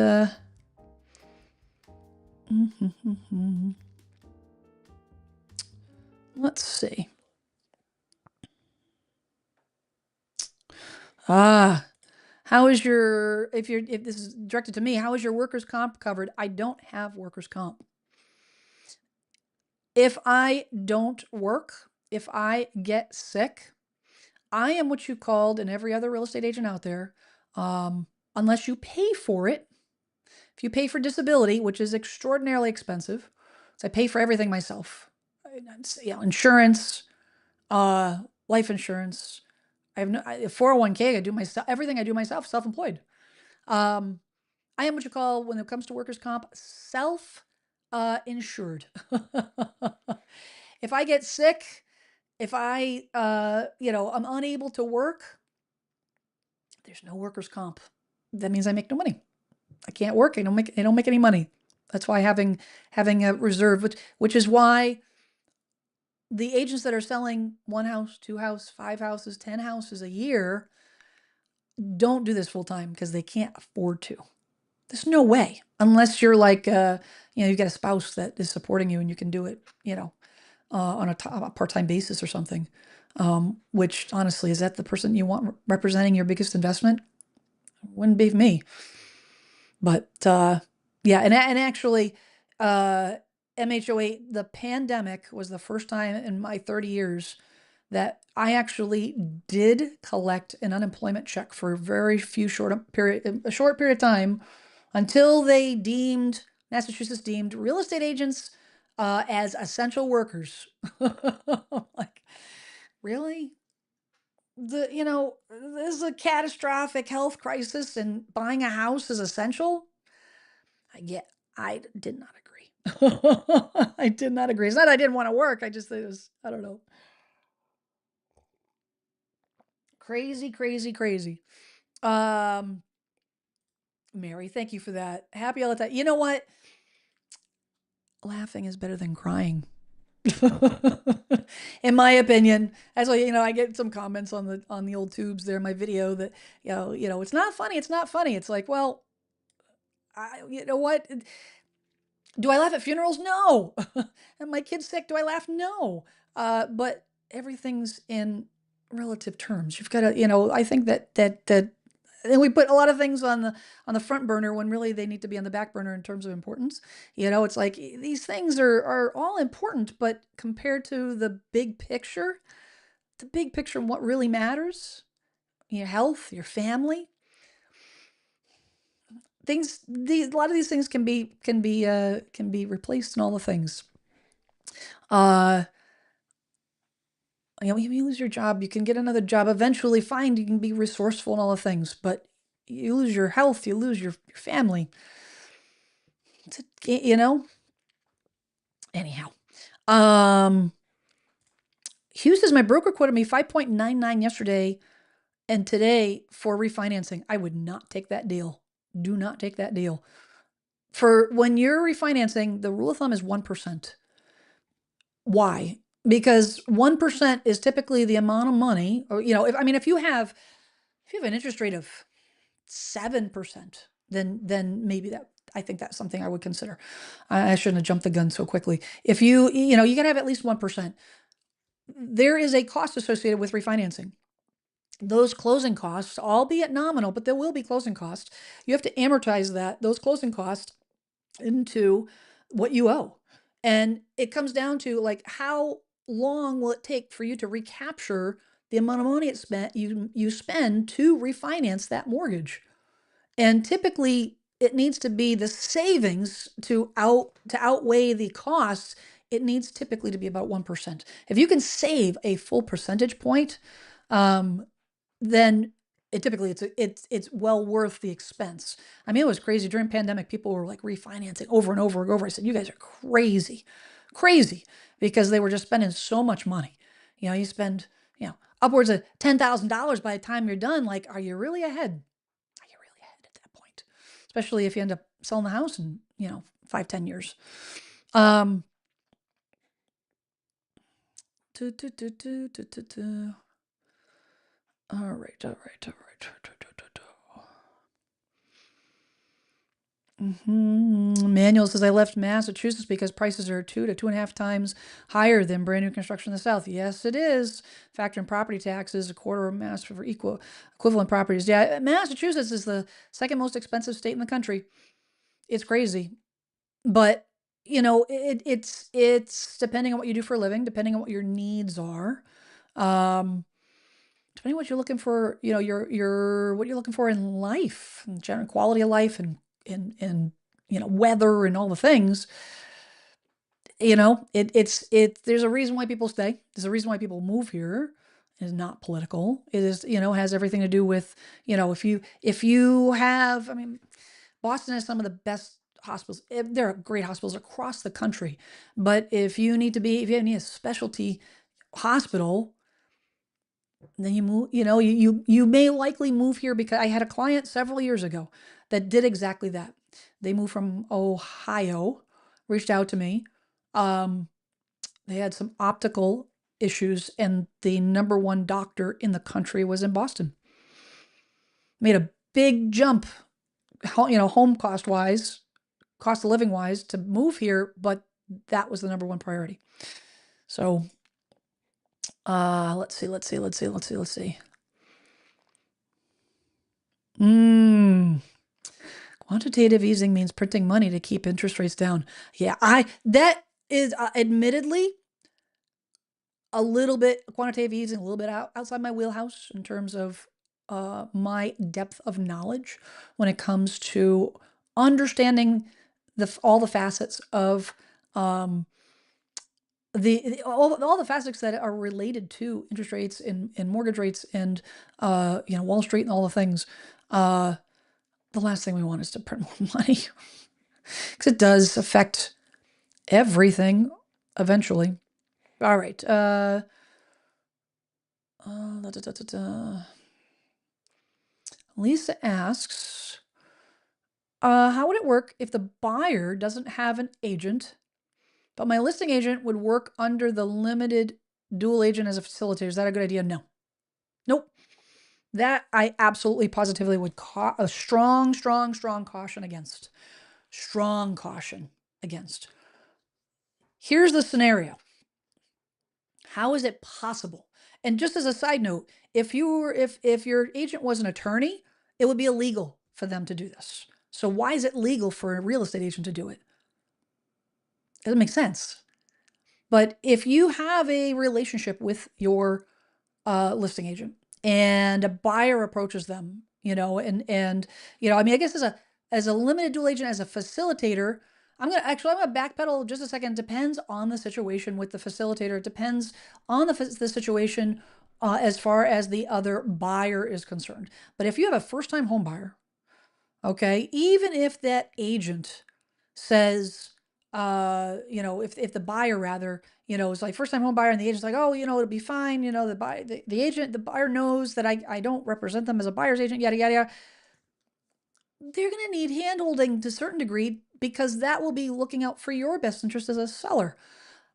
let's see. How is your, if this is directed to me, how is your workers' comp covered? I don't have workers' comp. If I don't work, if I get sick, I am what you called, and every other real estate agent out there, unless you pay for it. If you pay for disability, which is extraordinarily expensive, so I pay for everything myself. Insurance, life insurance. I have 401k. I do everything I do myself, self-employed. I am what you call, when it comes to workers' comp, self-insured. If I get sick, if I, I'm unable to work, there's no workers' comp. That means I make no money. I can't work. I don't make any money. That's why having a reserve, which is why the agents that are selling 1 house, 2 houses, 5 houses, 10 houses a year don't do this full time, because they can't afford to. There's no way, unless you're like, you've got a spouse that is supporting you and you can do it, on a part-time basis or something. Which honestly, is that the person you want representing your biggest investment? Wouldn't be me. But yeah, and actually, MHOA, the pandemic was the first time in my 30 years that I actually did collect an unemployment check for a very short period of time, until Massachusetts deemed real estate agents as essential workers. Like, really? There's a catastrophic health crisis and buying a house is essential? I did not agree. I did not agree. It's not I didn't want to work. I just, it was, I don't know. Crazy, crazy, crazy. Mary, thank you for that. Happy all the time. You know what? Laughing is better than crying. In my opinion. That's why, I get some comments on the old tubes there in my video that, it's not funny. It's not funny. It's like, well, you know what? Do I laugh at funerals? No. And my kid's sick. Do I laugh? No. But everything's in relative terms. You've got to, I think that and we put a lot of things on the front burner when really they need to be on the back burner in terms of importance. It's like these things are all important, but compared to the big picture and what really matters, your health, your family, a lot of these things can be replaced and all the things. You lose your job, you can get another job eventually. Fine, you can be resourceful and all the things, but you lose your health, you lose your family. Anyhow. Hughes says my broker quoted me 5.99 yesterday and today for refinancing. I would not take that deal. Do not take that deal. For when you're refinancing, the rule of thumb is 1%. Why? Because 1% is typically the amount of money, or if you have an interest rate of 7%, then maybe I think that's something I would consider. I shouldn't have jumped the gun so quickly. If you gotta have at least 1%. There is a cost associated with refinancing. Those closing costs, albeit nominal, but there will be closing costs. You have to amortize those closing costs into what you owe. And it comes down to like, how long will it take for you to recapture the amount of money you spend to refinance that mortgage? And typically it needs to be the savings to outweigh the costs. It needs typically to be about 1%. If you can save a full percentage point, then it's well worth the expense. I mean, it was crazy during pandemic. People were like refinancing over and over and over. I said, you guys are crazy, because they were just spending so much money. You spend, upwards of $10,000 by the time you're done. Like, are you really ahead? Are you really ahead at that point? Especially if you end up selling the house in, 5-10 years. All right. Manuel says I left Massachusetts because prices are 2 to 2.5 times higher than brand new construction in the South. Yes, it is. Factor in property taxes, a quarter of mass for equivalent properties. Yeah, Massachusetts is the second most expensive state in the country. It's crazy, but it's depending on what you do for a living, depending on what your needs are. Depending on what you're looking for, what you're looking for in life, and general quality of life, and weather and all the things. There's a reason why people stay. There's a reason why people move here. It is not political. It is, has everything to do with, if you have, Boston has some of the best hospitals. There are great hospitals across the country, but if you need a specialty hospital, then you move, you may likely move here, because I had a client several years ago that did exactly that. They moved from Ohio, reached out to me. They had some optical issues, and the number one doctor in the country was in Boston. Made a big jump, home cost of living wise, to move here, but that was the number one priority. So, let's see. Quantitative easing means printing money to keep interest rates down. Yeah, that is admittedly a little bit quantitative easing, a little bit outside my wheelhouse in terms of my depth of knowledge when it comes to understanding all the facets of all the facets that are related to interest rates and mortgage rates and Wall Street and all the things. The last thing we want is to print more money, because it does affect everything eventually. All right. Lisa asks, how would it work if the buyer doesn't have an agent, but my listing agent would work under the limited dual agent as a facilitator? Is that a good idea? No. Nope. That I absolutely positively would a strong caution against. Strong caution against. Here's the scenario. How is it possible? And just as a side note, if your agent was an attorney, it would be illegal for them to do this. So why is it legal for a real estate agent to do it? It doesn't make sense. But if you have a relationship with your listing agent and a buyer approaches them, and I mean, I guess as a limited dual agent, as a facilitator, I'm gonna backpedal just a second. It depends on the situation with the facilitator. It depends on the situation as far as the other buyer is concerned. But if you have a first time home buyer, okay, even if that agent says, if the buyer rather, is like first time home buyer and the agent's like, oh, it'll be fine. The buyer knows that I don't represent them as a buyer's agent, yada, yada, yada. They're going to need handholding to a certain degree because that will be looking out for your best interest as a seller.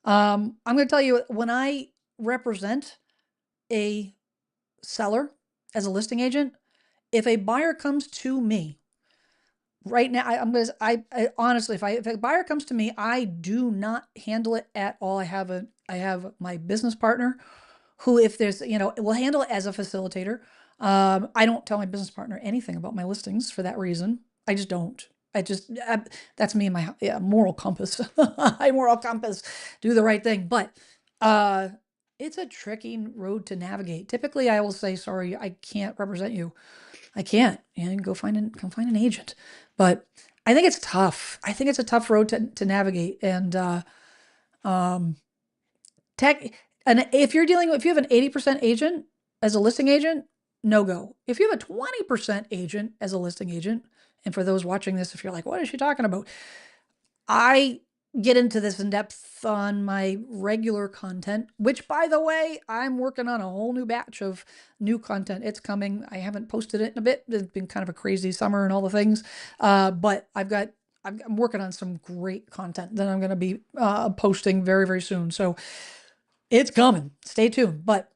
I'm going to tell you, when I represent a seller as a listing agent, if a buyer comes to me right now, I honestly, if a buyer comes to me, I do not handle it at all. I have my business partner who, if there's, will handle it as a facilitator. I don't tell my business partner anything about my listings for that reason. I just don't. That's me and my moral compass. I moral compass, do the right thing. But it's a tricky road to navigate. Typically, I will say, sorry, I can't represent you. I can't. And go find an agent. But I think it's tough. I think it's a tough road to navigate. And and if you have an 80% agent as a listing agent, no go. If you have a 20% agent as a listing agent, and for those watching this, if you're like, what is she talking about? I get into this in depth on my regular content, which, by the way, I'm working on a whole new batch of new content. It's coming. I haven't posted it in a bit. It's been kind of a crazy summer and all the things. But I'm working on some great content that I'm going to be posting very, very soon. So it's coming. Stay tuned. But,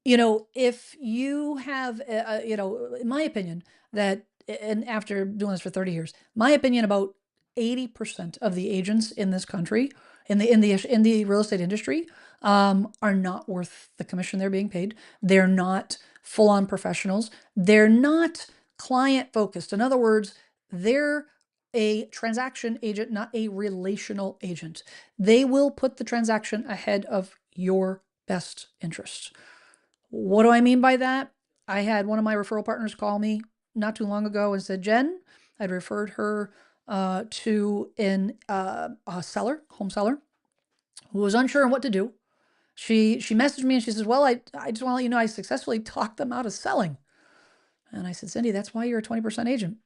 if you have, in my opinion, and after doing this for 30 years, my opinion about 80% of the agents in this country, in the real estate industry, are not worth the commission they're being paid. They're not full-on professionals. They're not client focused. In other words, they're a transaction agent, not a relational agent. They will put the transaction ahead of your best interest. What do I mean by that? I had one of my referral partners call me not too long ago and said, Jen, I'd referred her to a home seller, who was unsure on what to do. She messaged me and she says, well, I just want to let you know I successfully talked them out of selling. And I said, Cindy, that's why you're a 20% agent,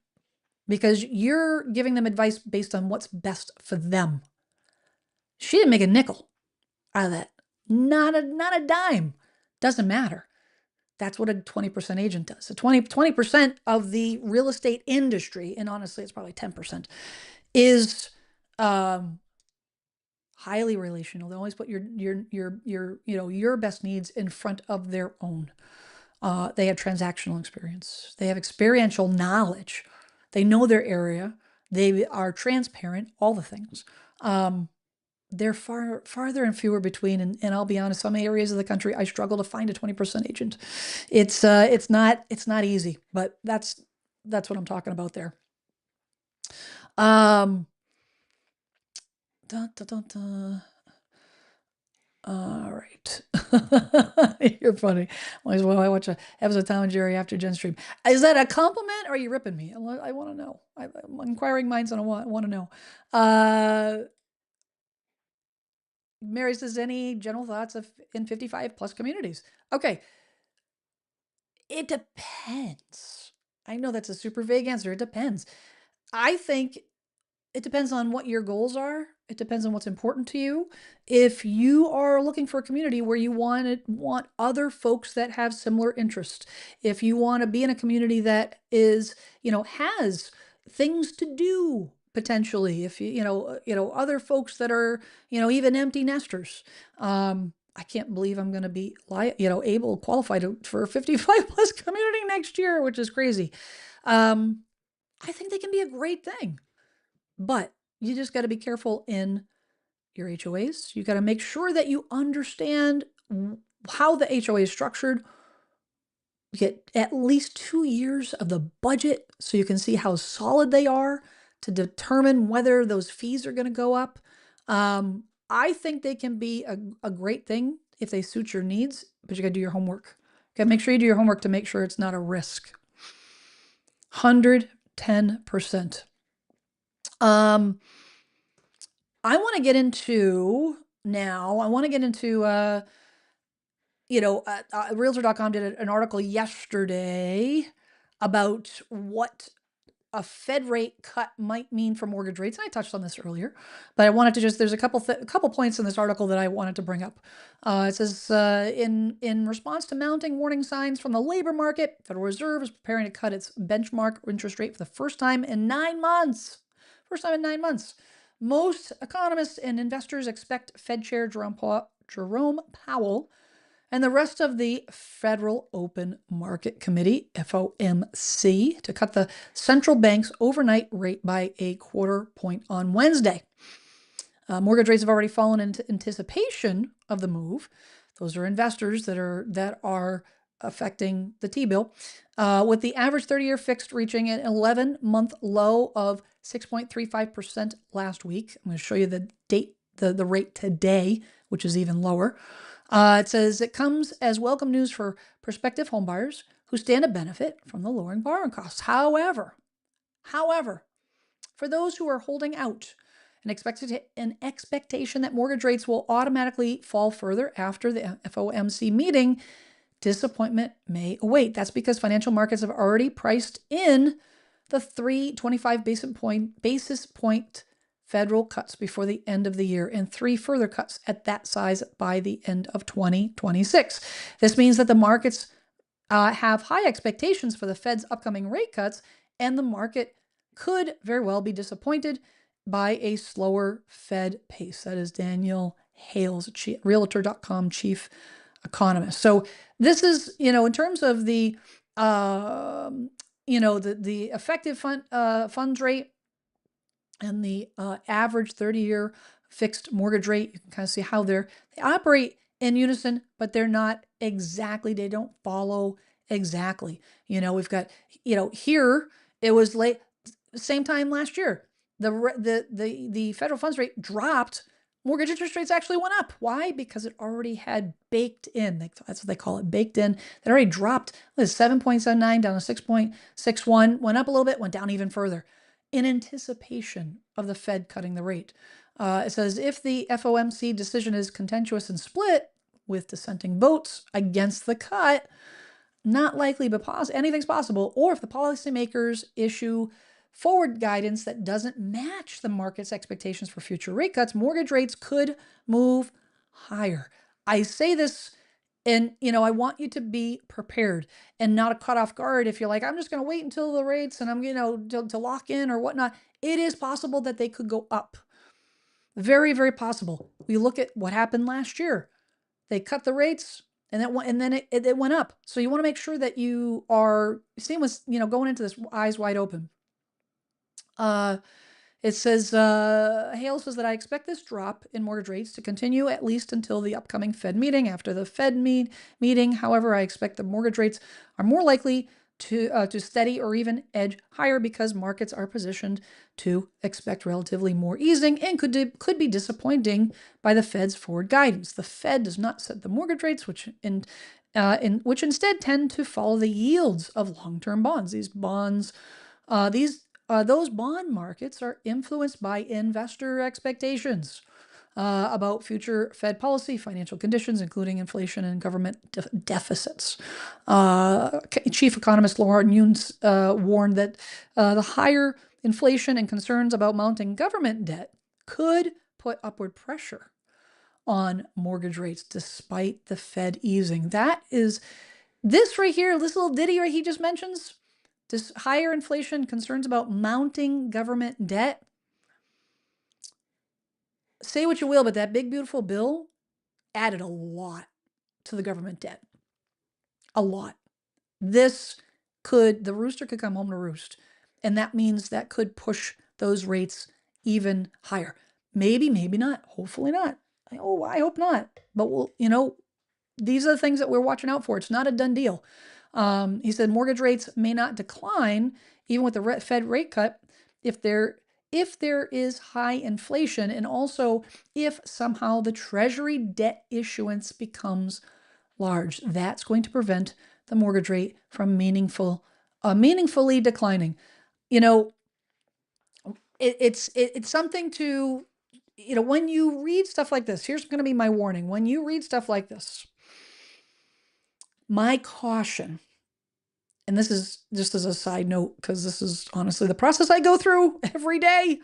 because you're giving them advice based on what's best for them. She didn't make a nickel out of that. Not a dime. Doesn't matter. That's what a 20% agent does. So 20% of the real estate industry, and honestly, it's probably 10%, is highly relational. They always put your best needs in front of their own. They have transactional experience. They have experiential knowledge. They know their area. They are transparent, all the things. They're farther and fewer between. And I'll be honest, some areas of the country, I struggle to find a 20% agent. It's not easy, but that's what I'm talking about there. All right. You're funny. Might as well I watch a episode of Tom and Jerry after Jen's stream. Is that a compliment or are you ripping me? I want to know. Inquiring minds want to know. Mary says, any general thoughts in 55 plus communities? Okay. It depends. I know that's a super vague answer. It depends. I think it depends on what your goals are. It depends on what's important to you. If you are looking for a community where you want other folks that have similar interests, if you want to be in a community that is, has things to do potentially, if other folks that are, even empty nesters. I can't believe I'm going to be, qualified for a 55 plus community next year, which is crazy. I think they can be a great thing. But you just got to be careful in your HOAs. You got to make sure that you understand how the HOA is structured. You get at least 2 years of the budget so you can see how solid they are to determine whether those fees are going to go up. I think they can be a great thing if they suit your needs, but you got to do your homework. You got to make sure you do your homework to make sure it's not a risk. 110%. I want to get into now, Realtor.com did an article yesterday about what a Fed rate cut might mean for mortgage rates. And I touched on this earlier, but I wanted to there's a couple points in this article that I wanted to bring up. It says, in response to mounting warning signs from the labor market, Federal Reserve is preparing to cut its benchmark interest rate for the first time in 9 months. Most economists and investors expect Fed Chair Jerome Powell and the rest of the Federal Open Market Committee, FOMC, to cut the central bank's overnight rate by a 1/4 point on Wednesday. Mortgage rates have already fallen into anticipation of the move. Those are investors that are affecting the T-bill, with the average 30-year fixed reaching an 11-month low of 6.35% last week. I'm going to show you the rate today, which is even lower. It says it comes as welcome news for prospective homebuyers who stand to benefit from the lowering borrowing costs. However, for those who are holding out and an expectation that mortgage rates will automatically fall further after the FOMC meeting, disappointment may await. That's because financial markets have already priced in the 325 basis point federal cuts before the end of the year and 3 further cuts at that size by the end of 2026. This means that the markets have high expectations for the Fed's upcoming rate cuts, and the market could very well be disappointed by a slower Fed pace. That is Daniel Hales, Realtor.com chief economist. So this is, in terms of the effective funds rate and the average 30-year fixed mortgage rate. You can kind of see how they operate in unison, but they don't follow exactly. We've got, here it was late, same time last year, the federal funds rate dropped. Mortgage interest rates actually went up. Why? Because it already had baked in. That's what they call it, baked in. It already dropped. It was 7.79 down to 6.61, went up a little bit, went down even further in anticipation of the Fed cutting the rate. It says, if the FOMC decision is contentious and split with dissenting votes against the cut, not likely, but anything's possible, or if the policymakers issue forward guidance that doesn't match the market's expectations for future rate cuts, mortgage rates could move higher. I say this, and I want you to be prepared and not caught off guard if you're like, I'm just going to wait until the rates and I'm to lock in or whatnot. It is possible that they could go up. Very, very possible. We look at what happened last year. They cut the rates and then it went up. So you want to make sure that you are seeing what's going into this eyes wide open. It says, Hale says that I expect this drop in mortgage rates to continue at least until the upcoming Fed meeting. After the Fed meeting, however, I expect the mortgage rates are more likely to steady or even edge higher because markets are positioned to expect relatively more easing and could be disappointing by the Fed's forward guidance. The Fed does not set the mortgage rates, which instead tend to follow the yields of long-term bonds. Those bond markets are influenced by investor expectations about future Fed policy, financial conditions, including inflation and government deficits. Chief economist Lauren Yunes warned that the higher inflation and concerns about mounting government debt could put upward pressure on mortgage rates despite the Fed easing. That is this right here, this little ditty right he just mentions. This higher inflation, concerns about mounting government debt. Say what you will, but that big, beautiful bill added a lot to the government debt. A lot. The rooster could come home to roost. And that means that could push those rates even higher. Maybe, maybe not. Hopefully not. I hope not. But these are the things that we're watching out for. It's not a done deal. He said mortgage rates may not decline even with the Fed rate cut if there is high inflation, and also if somehow the Treasury debt issuance becomes large. That's going to prevent the mortgage rate from meaningfully declining. It's something to, when you read stuff like this, here's going to be my warning. When you read stuff like this, my caution, and this is just as a side note, because this is honestly the process I go through every day.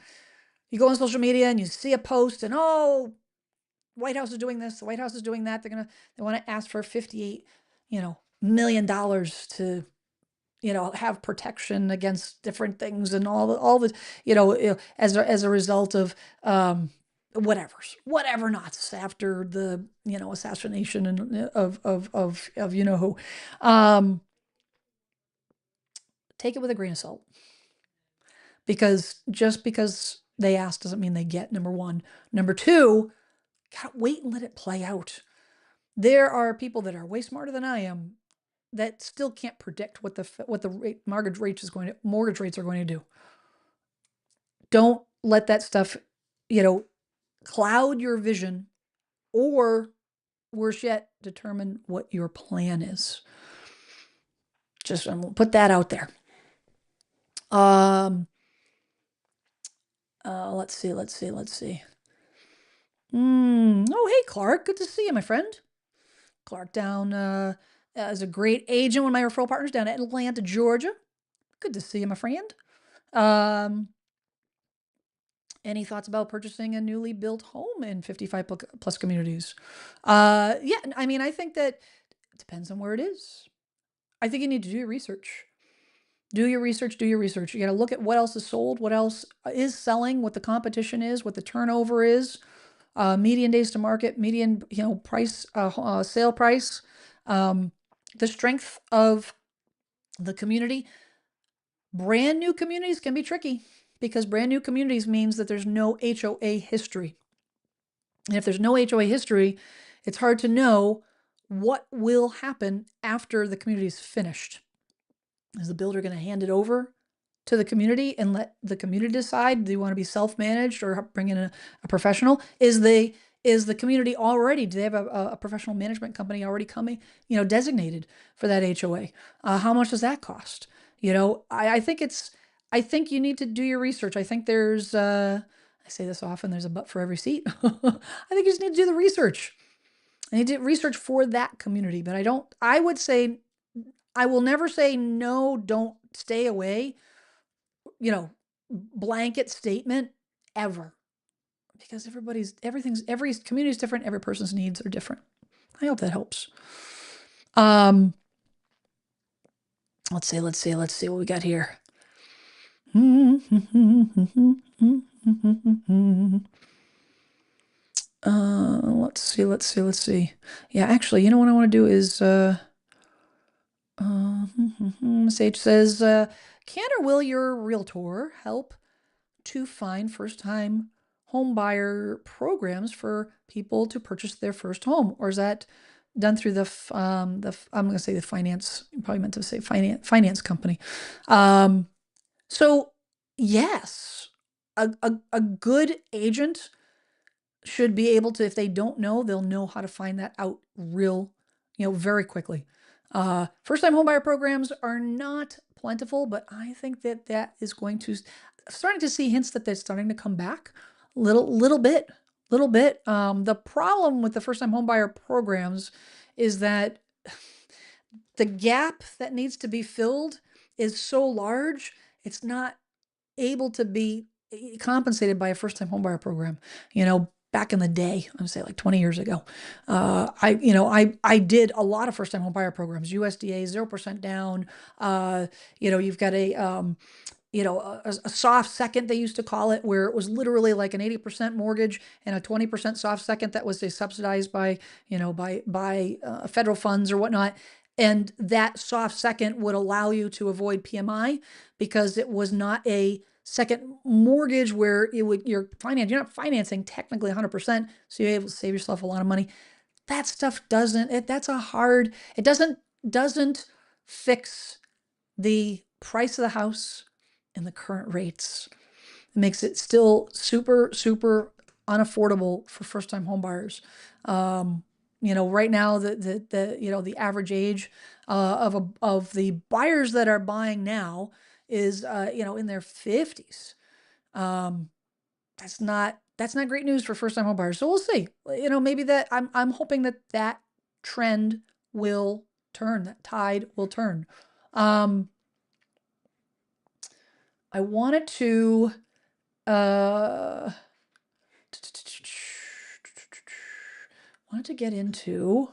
You go on social media and you see a post and, oh, White House is doing this, the White House is doing that. They want to ask for $58, million to, have protection against different things and all the, as a result of, whatever knots after the, assassination and of who. Take it with a grain of salt, because just because they ask doesn't mean they get, number one. Number two, gotta wait and let it play out. There are people that are way smarter than I am that still can't predict what the mortgage rates are going to do. Don't let that stuff, cloud your vision, or worse yet, determine what your plan is. Just put that out there. Let's see. Oh, hey, Clark. Good to see you, my friend. Clark down is a great agent, one of my referral partners down at Atlanta, Georgia. Good to see you, my friend. Any thoughts about purchasing a newly built home in 55 plus communities? Yeah, I mean, I think that it depends on where it is. I think you need to do your research. Do your research. You got to look at what else is sold, what else is selling, what the competition is, what the turnover is, median days to market, median, price, sale price, the strength of the community. Brand new communities can be tricky, because brand new communities means that there's no HOA history. And if there's no HOA history, it's hard to know what will happen after the community is finished. Is the builder going to hand it over to the community and let the community decide? Do you want to be self-managed or bring in a professional? Is the community already, do they have a professional management company already coming, designated for that HOA? How much does that cost? I think you need to do your research. I think there's, I say this often, there's a butt for every seat. I think you just need to do the research. I need to do research for that community, but I will never say no, don't stay away, blanket statement ever. Because every community is different. Every person's needs are different. I hope that helps. Let's see what we got here. Let's see. Yeah, actually, what I want to do is, Sage says, can or will your realtor help to find first-time home buyer programs for people to purchase their first home? Or is that done through I'm going to say the finance, probably meant to say finance company. So yes, a good agent should be able to, if they don't know, they'll know how to find that out very quickly. First-time homebuyer programs are not plentiful, but I think that is going to, starting to see hints that they're starting to come back little bit. The problem with the first-time homebuyer programs is that the gap that needs to be filled is so large, it's not able to be compensated by a first-time homebuyer program. Back in the day, I would say like 20 years ago, I did a lot of first-time homebuyer programs, USDA 0% down. You've got a soft second, they used to call it, where it was literally like an 80% mortgage and a 20% soft second that was subsidized by federal funds or whatnot. And that soft second would allow you to avoid PMI because it was not a second mortgage where you're not financing technically 100%, so you're able to save yourself a lot of money. That stuff it doesn't fix the price of the house and the current rates. It makes it still super, super unaffordable for first-time home buyers. Right now the average age of the buyers that are buying now is in their 50s. That's not great news for first-time home buyers. So we'll see. Maybe that I'm hoping that trend will turn, that tide will turn. I wanted to get into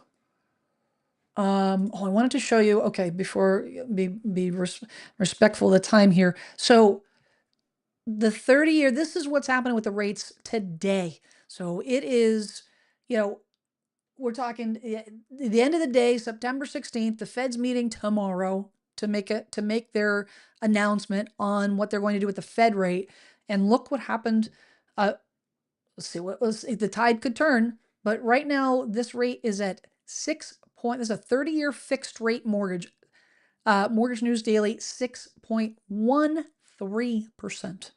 I wanted to show you, okay, before be respectful of the time here. So the 30-year, this is what's happening with the rates today. So it is, we're talking the end of the day, September 16th, the Fed's meeting tomorrow to make their announcement on what they're going to do with the Fed rate. And look what happened. Let's see what was, the tide could turn, but right now this rate is at 6 point. This is a 30-year fixed rate mortgage. Mortgage News Daily, 6.13%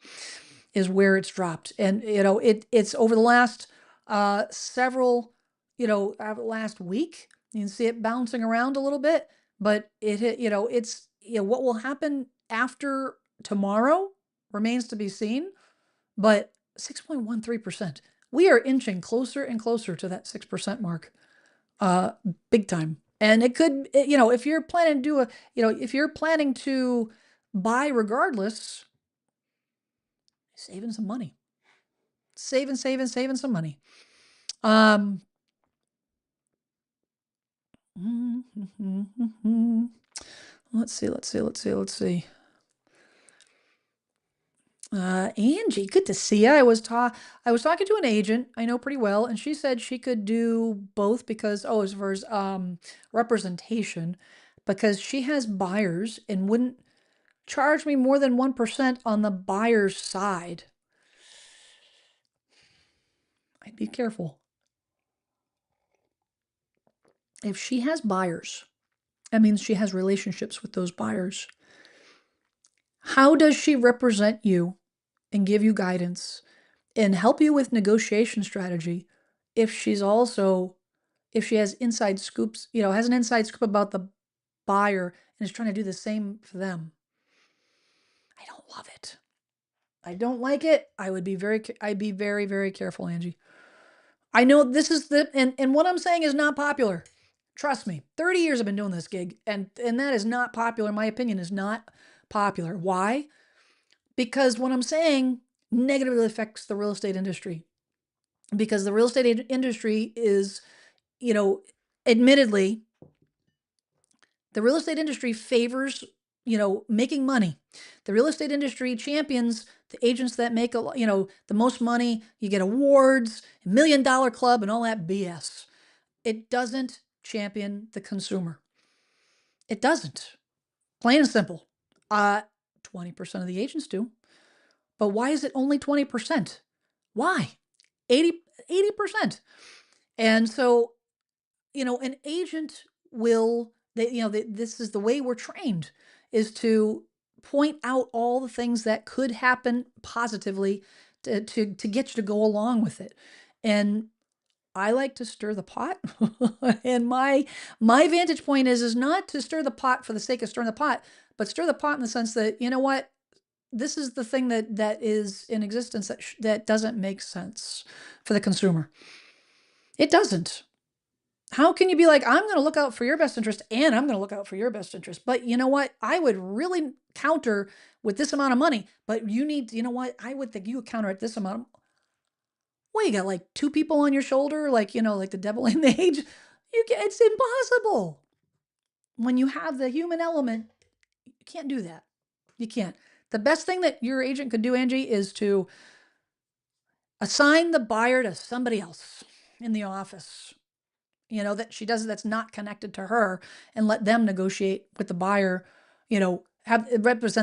is where it's dropped. And it's over the last several, last week, you can see it bouncing around a little bit, but what will happen after tomorrow remains to be seen. But 6.13%, we are inching closer and closer to that 6% mark, big time. And it could, if you're planning to if you're planning to buy regardless, saving some money, saving some money. Let's see. Angie, good to see you. I was talking to an agent I know pretty well, and she said she could do both because, as far as representation, because she has buyers and wouldn't charge me more than 1% on the buyer's side. I'd be careful. If she has buyers, that means she has relationships with those buyers. How does she represent you and give you guidance and help you with negotiation strategy if she has inside scoops, has an inside scoop about the buyer and is trying to do the same for them? I don't love it. I don't like it. I'd be very, very careful, Angie. I know this is and what I'm saying is not popular. Trust me, 30 years I've been doing this gig, and that is not popular. My opinion is not popular. Why? Because what I'm saying negatively affects the real estate industry. Because the real estate industry is, admittedly, the real estate industry favors, making money. The real estate industry champions the agents that make the most money. You get awards, $1 million club, and all that BS. It doesn't champion the consumer. It doesn't. Plain and simple. 20% of the agents do. But why is it only 20%? Why? 80%. And so, an agent will, this is the way we're trained, is to point out all the things that could happen positively to get you to go along with it. And I like to stir the pot. And my vantage point is not to stir the pot for the sake of stirring the pot, but stir the pot in the sense that, what, this is the thing that is in existence that doesn't make sense for the consumer. It doesn't. How can you be like, I'm going to look out for your best interest and I'm going to look out for your best interest? But you know what? I would really counter with this amount of money, but what? I would think you would counter at this amount. Well, you got like two people on your shoulder, like the devil in the age. It's impossible. When you have the human element, you can't do that. You can't. The best thing that your agent could do, Angie, is to assign the buyer to somebody else in the office, that she does, that's not connected to her, and let them represent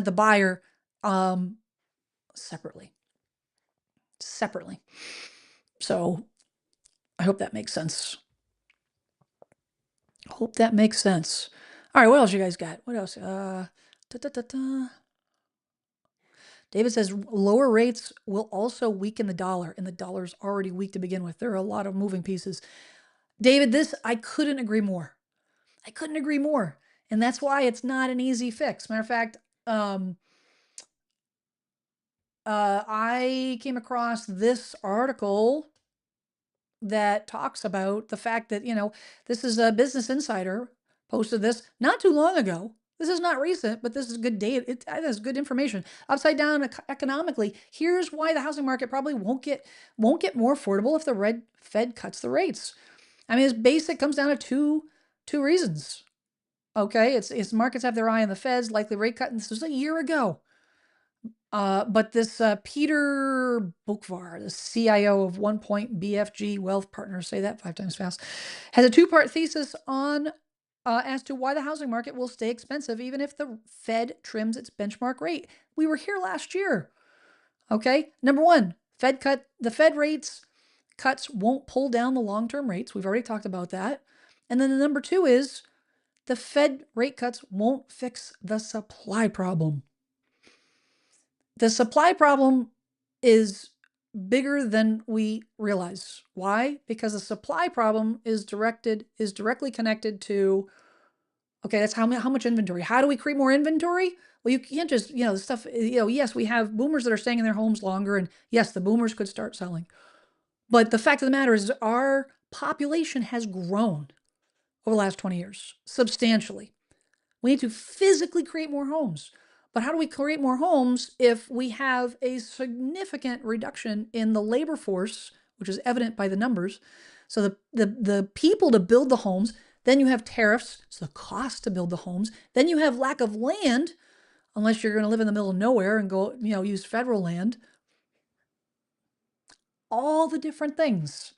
the buyer, separately. So I hope that makes sense. Hope that makes sense. All right, what else you guys got? What else? David says lower rates will also weaken the dollar, and the dollar's already weak to begin with. There are a lot of moving pieces. David, I couldn't agree more. I couldn't agree more. And that's why it's not an easy fix. Matter of fact, I came across this article that talks about the fact that, this is a Business Insider posted this not too long ago. This is not recent, but this is good data. It has good information. Upside down economically, here's why the housing market probably won't get more affordable if the Fed cuts the rates. I mean, it's basic. Comes down to two reasons. Okay, it's markets have their eye on the Fed's likely rate cut, and this was a year ago. But this Peter Bukvar, the CIO of One Point BFG Wealth Partners, say that 5 times fast, has a 2-part thesis on as to why the housing market will stay expensive even if the Fed trims its benchmark rate. We were here last year. Okay, number one, the Fed rates cuts won't pull down the long-term rates. We've already talked about that. And then the number two is the Fed rate cuts won't fix the supply problem. The supply problem is bigger than we realize. Why? Because the supply problem is directly connected to, okay, that's how much inventory. How do we create more inventory? Well, you can't just, the stuff, yes, we have boomers that are staying in their homes longer, and yes, the boomers could start selling. But the fact of the matter is our population has grown over the last 20 years, substantially. We need to physically create more homes. But how do we create more homes if we have a significant reduction in the labor force, which is evident by the numbers? So the people to build the homes, then you have tariffs, so the cost to build the homes, then you have lack of land, unless you're going to live in the middle of nowhere and go, use federal land. All the different things.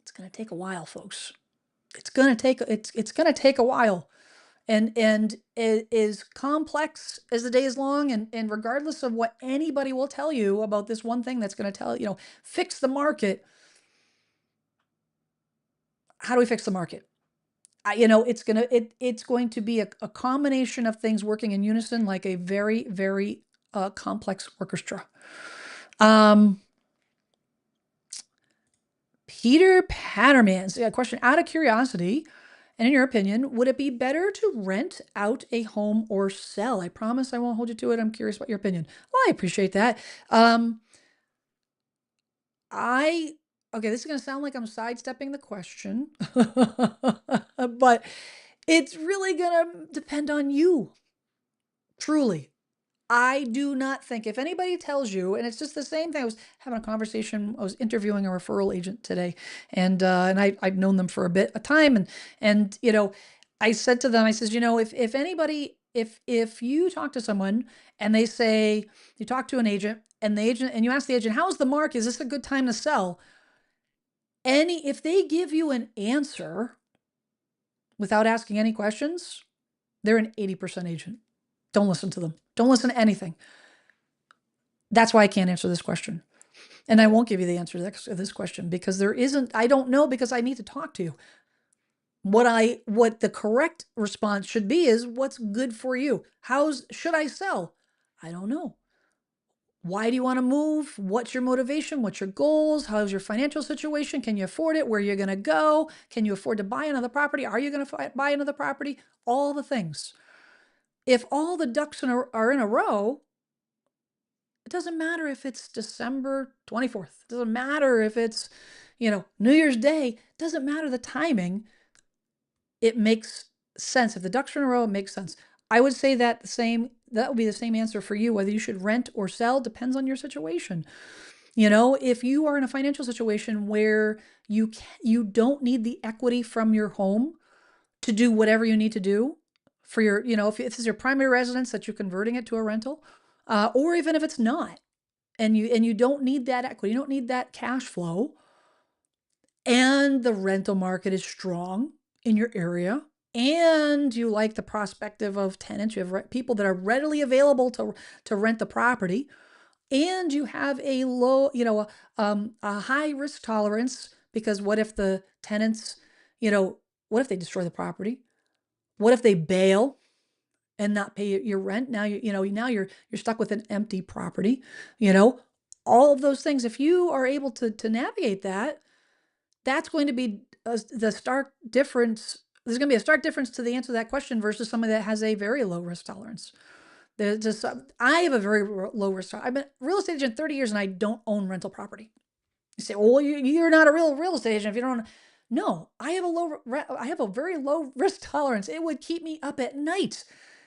It's going to take a while, folks. It's going to take a while. And it is complex as the day is long. And regardless of what anybody will tell you about this one thing that's going to tell, fix the market. How do we fix the market? It's going to be a combination of things working in unison, like a very, very complex orchestra. Peter Patterman's a question out of curiosity. And in your opinion, would it be better to rent out a home or sell? I promise I won't hold you to it. I'm curious about your opinion. Well, I appreciate that. Okay, this is going to sound like I'm sidestepping the question, but it's really going to depend on you. Truly. I do not think, if anybody tells you, and it's just the same thing. I was having a conversation. I was interviewing a referral agent today, and I've known them for a time, and I said to them, I says, if you talk to someone and they say, you talk to an agent, and you ask the agent, how's the market? Is this a good time to sell? If they give you an answer without asking any questions, they're an 80% agent. Don't listen to them. Don't listen to anything. That's why I can't answer this question. And I won't give you the answer to this question because I don't know, because I need to talk to you. What the correct response should be is, what's good for you? Should I sell? I don't know. Why do you want to move? What's your motivation? What's your goals? How's your financial situation? Can you afford it? Where you're going to go? Can you afford to buy another property? Are you going to buy another property? All the things. If all the ducks are in a row, it doesn't matter if it's December 24th. It doesn't matter if it's, New Year's Day. It doesn't matter the timing. It makes sense. If the ducks are in a row, it makes sense. I would say that would be the same answer for you. Whether you should rent or sell depends on your situation. If you are in a financial situation where you don't need the equity from your home to do whatever you need to do for your, if this is your primary residence that you're converting it to a rental, or even if it's not, and you don't need that equity, you don't need that cash flow, and the rental market is strong in your area, and you like the prospective of tenants, you have people that are readily available to rent the property, and you have a low, a high risk tolerance, because what if the tenants, what if they destroy the property? What if they bail and not pay your rent? Now now you're stuck with an empty property, you know, all of those things. If you are able to navigate that, that's going to be the stark difference. There's going to be a stark difference to the answer to that question versus somebody that has a very low risk tolerance. There's just, I have a very low risk tolerance. I've been a real estate agent 30 years and I don't own rental property. You say, well, you're not a real estate agent if you don't. No, I have a very low risk tolerance. It would keep me up at night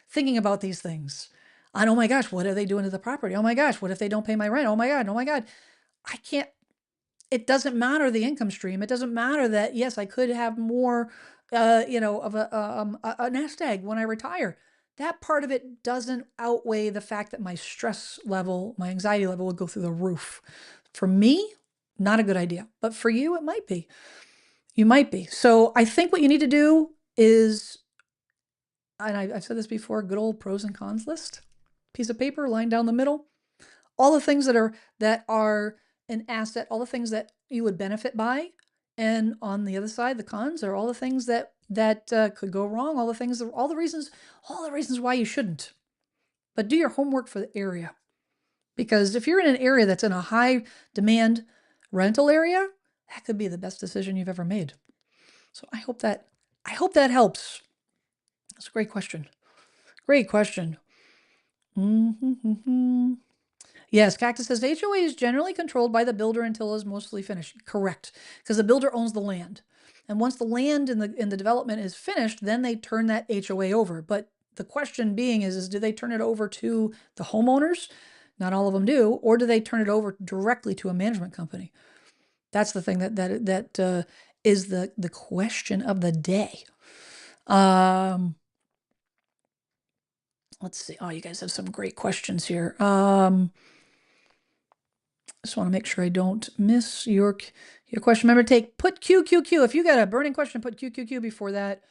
thinking about these things. And oh my gosh, what are they doing to the property? Oh my gosh, what if they don't pay my rent? Oh my God, oh my God. I can't, it doesn't matter the income stream. It doesn't matter that, yes, I could have more, of a nest egg when I retire. That part of it doesn't outweigh the fact that my stress level, my anxiety level would go through the roof. For me, not a good idea, but for you, it might be. You might be. So I think what you need to do is, and I've said this before, good old pros and cons list, piece of paper, line down the middle, all the things that are an asset, all the things that you would benefit by, and on the other side, the cons are all the things that could go wrong, all the reasons why you shouldn't. But do your homework for the area, because if you're in an area that's in a high demand rental area, that could be the best decision you've ever made. So I hope that helps. That's a great question. Great question. Yes, Cactus says the HOA is generally controlled by the builder until it's mostly finished. Correct, because the builder owns the land, and once the land in the development is finished, then they turn that HOA over. But the question being is do they turn it over to the homeowners? Not all of them do, or do they turn it over directly to a management company? That's the thing that is the question of the day. Let's see. Oh, you guys have some great questions here. Just want to make sure I don't miss your question. Remember, put QQQ. If you got a burning question, put QQQ before that.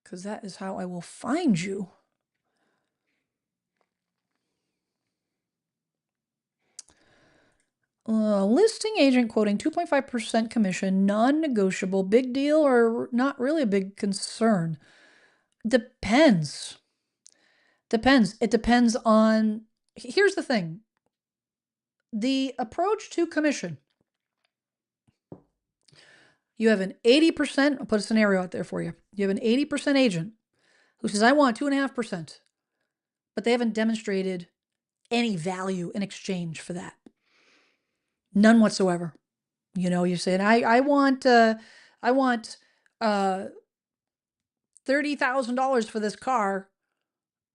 Because that is how I will find you. Listing agent quoting 2.5% commission, non-negotiable, big deal or not really a big concern? Depends. It depends on, here's the thing. The approach to commission. You have an 80%, I'll put a scenario out there for you. You have an 80% agent who says, I want 2.5%, but they haven't demonstrated any value in exchange for that. None whatsoever. You're saying, I want $30,000 for this car.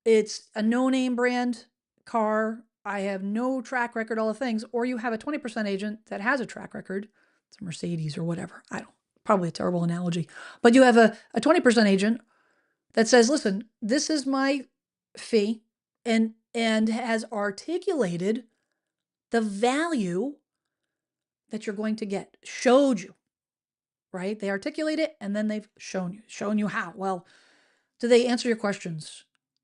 It's a no-name brand car. I have no track record, all the things. Or you have a 20% agent that has a track record. It's a Mercedes or whatever. Probably a terrible analogy. But you have a 20% agent that says, listen, this is my fee, and has articulated the value that you're going to get. Showed you, right? They articulate it, and then they've shown you how. Well, do they answer your questions?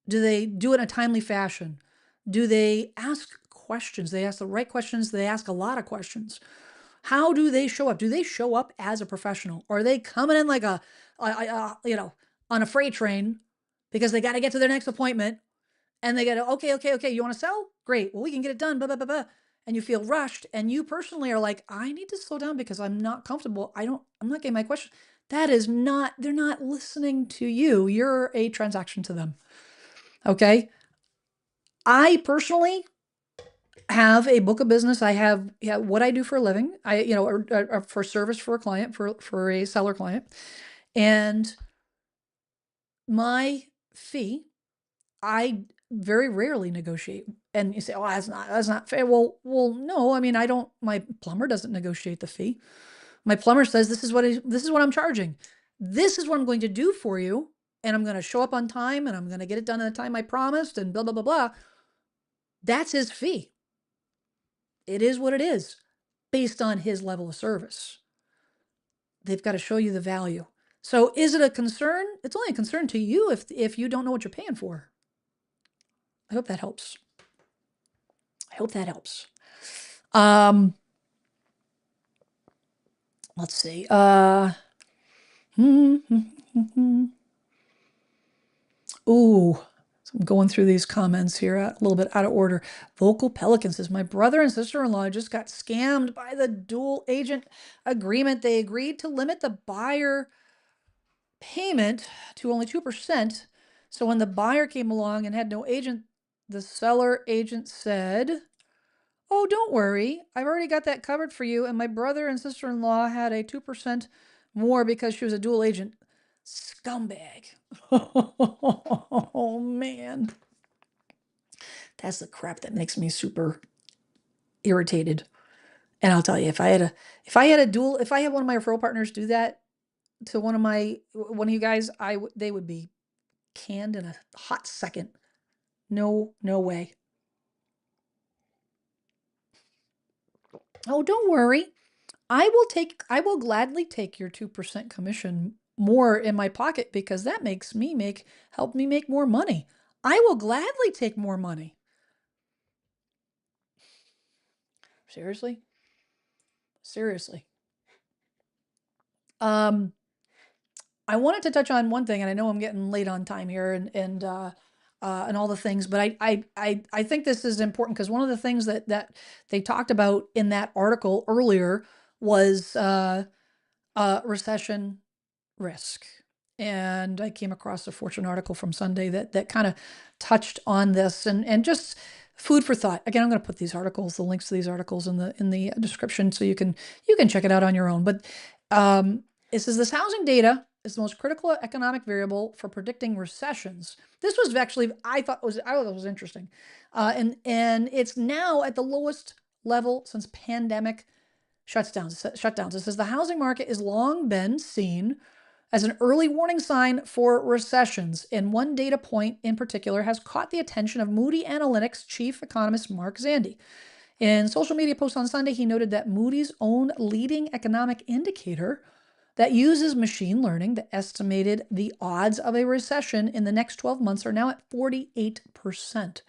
Do they do it in a timely fashion? Do they ask questions? They ask the right questions. They ask a lot of questions. How do they show up? Do they show up as a professional? Or are they coming in like on a freight train because they got to get to their next appointment, and they got to, okay, you want to sell? Great. Well, we can get it done, blah, blah, blah, blah. And you feel rushed, and you personally are like, I need to slow down because I'm not comfortable. I'm not getting my question. They're not listening to you. You're a transaction to them. Okay. I personally have a book of business. I have what I do for a living. Or for service for a client, for a seller client. And my fee, I very rarely negotiate. And you say, oh, that's not fair. Well, no, I mean, my plumber doesn't negotiate the fee. My plumber says, this is what I'm charging. This is what I'm going to do for you. And I'm going to show up on time, and I'm going to get it done in the time I promised, and blah, blah, blah, blah. That's his fee. It is what it is based on his level of service. They've got to show you the value. So is it a concern? It's only a concern to you if you don't know what you're paying for. I hope that helps. I hope that helps. Let's see. Ooh, so I'm going through these comments here a little bit out of order. Vocal Pelican says, my brother and sister-in-law just got scammed by the dual agent agreement. They agreed to limit the buyer payment to only 2%. So when the buyer came along and had no agent, the seller agent said, oh, don't worry. I've already got that covered for you. And my brother and sister-in-law had a 2% more because she was a dual agent. Scumbag. Oh, man. That's the crap that makes me super irritated. And I'll tell you, if I had one of my referral partners do that to one of you guys, they would be canned in a hot second. No way. Oh, don't worry. I will gladly take your 2% commission more in my pocket because that help me make more money. I will gladly take more money. Seriously? Seriously. I wanted to touch on one thing, and I know I'm getting late on time here and all the things, but I think this is important because one of the things that they talked about in that article earlier was recession risk. And I came across a Fortune article from Sunday that kind of touched on this and just food for thought. Again, I'm going to put the links to these articles in the description so you can check it out on your own. But it says this housing data is the most critical economic variable for predicting recessions. This was actually I thought it was interesting, and it's now at the lowest level since pandemic shutdowns. It says the housing market has long been seen as an early warning sign for recessions, and one data point in particular has caught the attention of Moody Analytics chief economist Mark Zandi. In social media post on Sunday, he noted that Moody's own leading economic indicator that uses machine learning that estimated the odds of a recession in the next 12 months are now at 48%.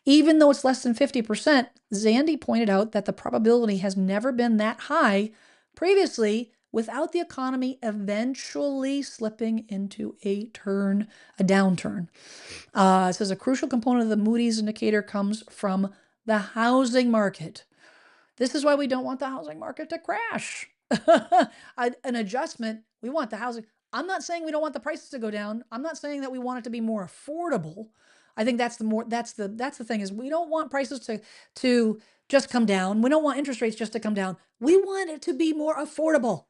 Even though it's less than 50%, Zandi pointed out that the probability has never been that high previously without the economy eventually slipping into a downturn. It says a crucial component of the Moody's indicator comes from the housing market. This is why we don't want the housing market to crash. An adjustment, we want the housing. I'm not saying we don't want the prices to go down. I'm not saying that we want it to be more affordable. I think that's the thing is we don't want prices to just come down. We don't want interest rates just to come down. We want it to be more affordable.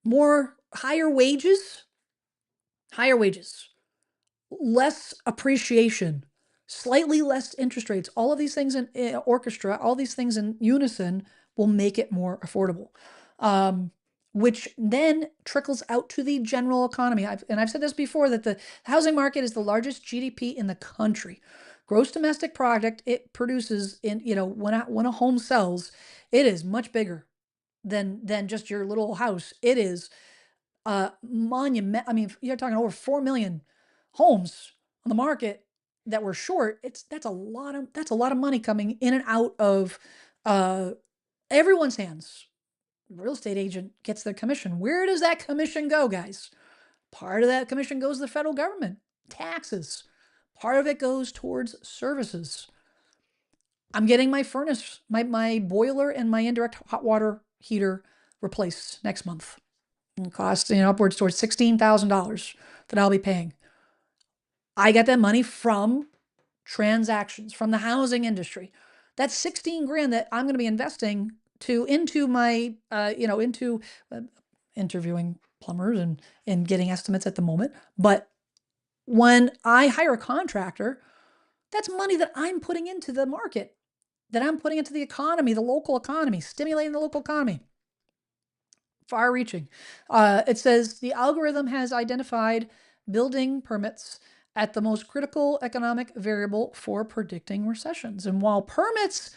More higher wages, less appreciation, slightly less interest rates. All of these things in orchestra, all these things in unison will make it more affordable, which then trickles out to the general economy. I've said this before, that the housing market is the largest GDP in the country. Gross domestic product it produces when a home sells, it is much bigger than just your little house. It is monument. I mean, you're talking over 4 million homes on the market that were short. That's a lot of money coming in and out of everyone's hands. The real estate agent gets their commission. Where does that commission go, guys? Part of that commission goes to the federal government, taxes. Part of it goes towards services. I'm getting my furnace, my boiler and my indirect hot water heater replaced next month. It costs upwards towards $16,000 that I'll be paying. I get that money from transactions, from the housing industry. That's 16 grand that I'm going to be investing into my interviewing plumbers and getting estimates at the moment. But when I hire a contractor, that's money that I'm putting into the market, that I'm putting into the economy, the local economy, stimulating the local economy. Far reaching. It says the algorithm has identified building permits at the most critical economic variable for predicting recessions. And while permits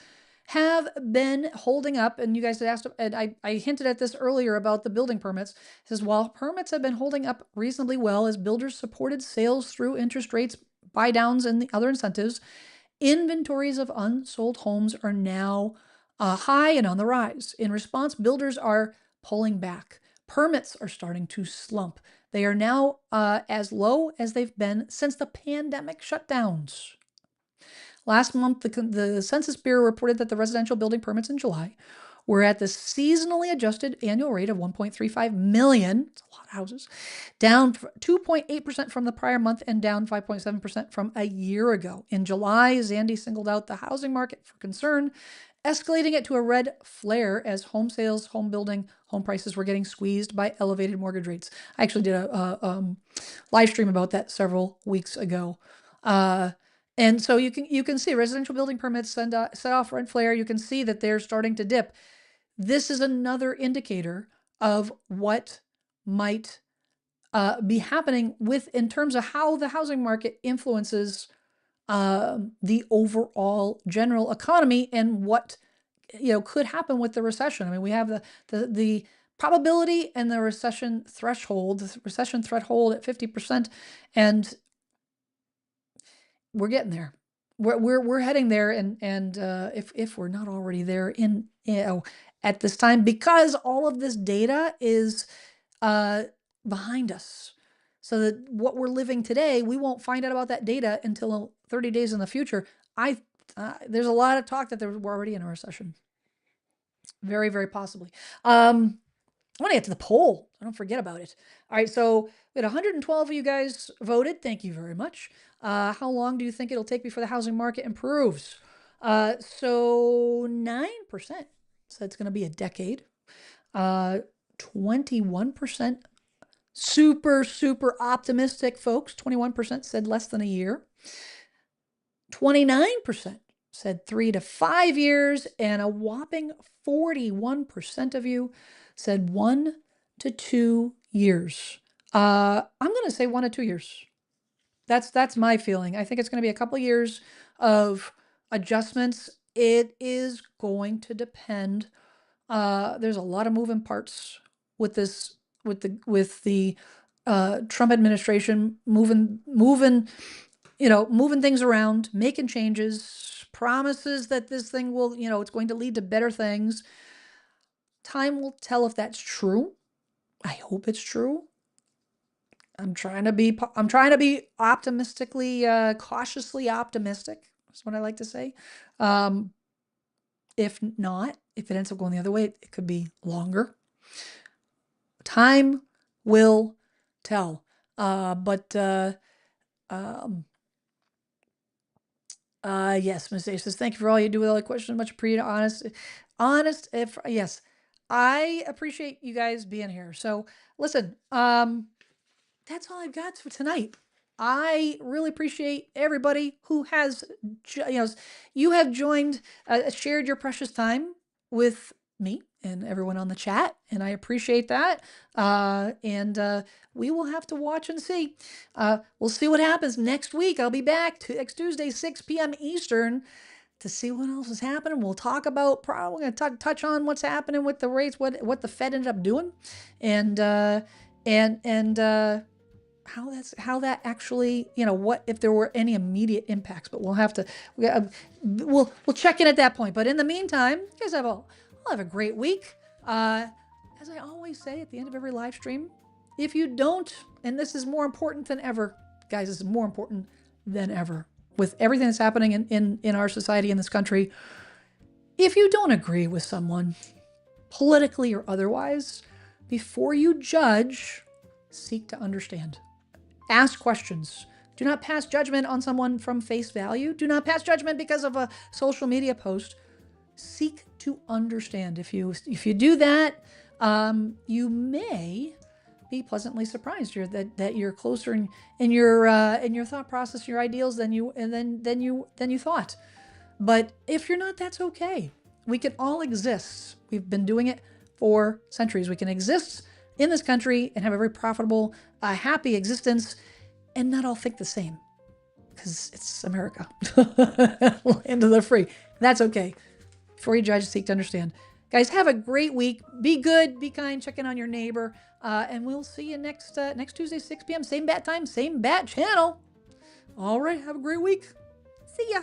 have been holding up. And you guys had asked, and I hinted at this earlier about the building permits. It says, while permits have been holding up reasonably well as builders supported sales through interest rates, buy downs, and the other incentives, inventories of unsold homes are now high and on the rise. In response, builders are pulling back. Permits are starting to slump. They are now as low as they've been since the pandemic shutdowns. Last month, the Census Bureau reported that the residential building permits in July were at the seasonally adjusted annual rate of 1.35 million. It's a lot of houses. Down 2.8% from the prior month and down 5.7% from a year ago. In July, Zandy singled out the housing market for concern, escalating it to a red flare as home sales, home building, home prices were getting squeezed by elevated mortgage rates. I actually did a live stream about that several weeks ago. And so you can see residential building permits set off red flare. You can see that they're starting to dip. This is another indicator of what might be happening in terms of how the housing market influences the overall general economy and what could happen with the recession. I mean, we have the probability and the recession threshold at 50%, and we're getting there. We're heading there, and if we're not already there at this time, because all of this data is behind us, so that what we're living today, we won't find out about that data until 30 days in the future. There's a lot of talk that we're already in a recession. Very, very possibly. I want to get to the poll. I don't forget about it. All right, so we had 112 of you guys voted. Thank you very much. How long do you think it'll take before the housing market improves? So 9% said it's going to be a decade. 21% super, super optimistic folks. 21% said less than a year. 29% said 3 to 5 years, and a whopping 41% of you said 1 to 2 years. I'm going to say 1 to 2 years. That's my feeling. I think it's going to be a couple of years of adjustments. It is going to depend. There's a lot of moving parts with this, with the Trump administration moving things around, making changes, promises that this thing will, it's going to lead to better things. Time will tell if that's true. I hope it's true. I'm trying to be optimistically, cautiously optimistic. That's what I like to say. If it ends up going the other way, it could be longer. Time will tell. Yes, Ms. A says, thank you for all you do with all the questions. Much appreciated. Yes, I appreciate you guys being here. So listen, that's all I've got for tonight. I really appreciate everybody who has, you have joined, shared your precious time with me and everyone on the chat, and I appreciate that. We will have to watch and see. We'll see what happens next week. I'll be back next Tuesday, 6 p.m. Eastern, to see what else is happening. We'll talk about, we're going to touch on what's happening with the rates, what the Fed ended up doing, and how that actually, what if there were any immediate impacts. But we'll have to, we'll check in at that point. But in the meantime, you guys I'll have a great week. As I always say at the end of every live stream, if you don't, and this is more important than ever, guys, this is more important than ever with everything that's happening in our society, in this country. If you don't agree with someone, politically or otherwise, before you judge, seek to understand. Ask questions. Do not pass judgment on someone from face value. Do not pass judgment because of a social media post. Seek to understand. If you do that, you may be pleasantly surprised that you're closer in your thought process, your ideals than you thought. But if you're not, that's okay. We can all exist. We've been doing it for centuries. We can exist in this country and have a very profitable, happy existence, and not all think the same, because it's America, land of the free. That's okay. Before you judge, seek to understand. Guys, have a great week. Be good, be kind, check in on your neighbor, and we'll see you next Tuesday, 6 p.m. Same bat time, same bat channel. All right, have a great week. See ya.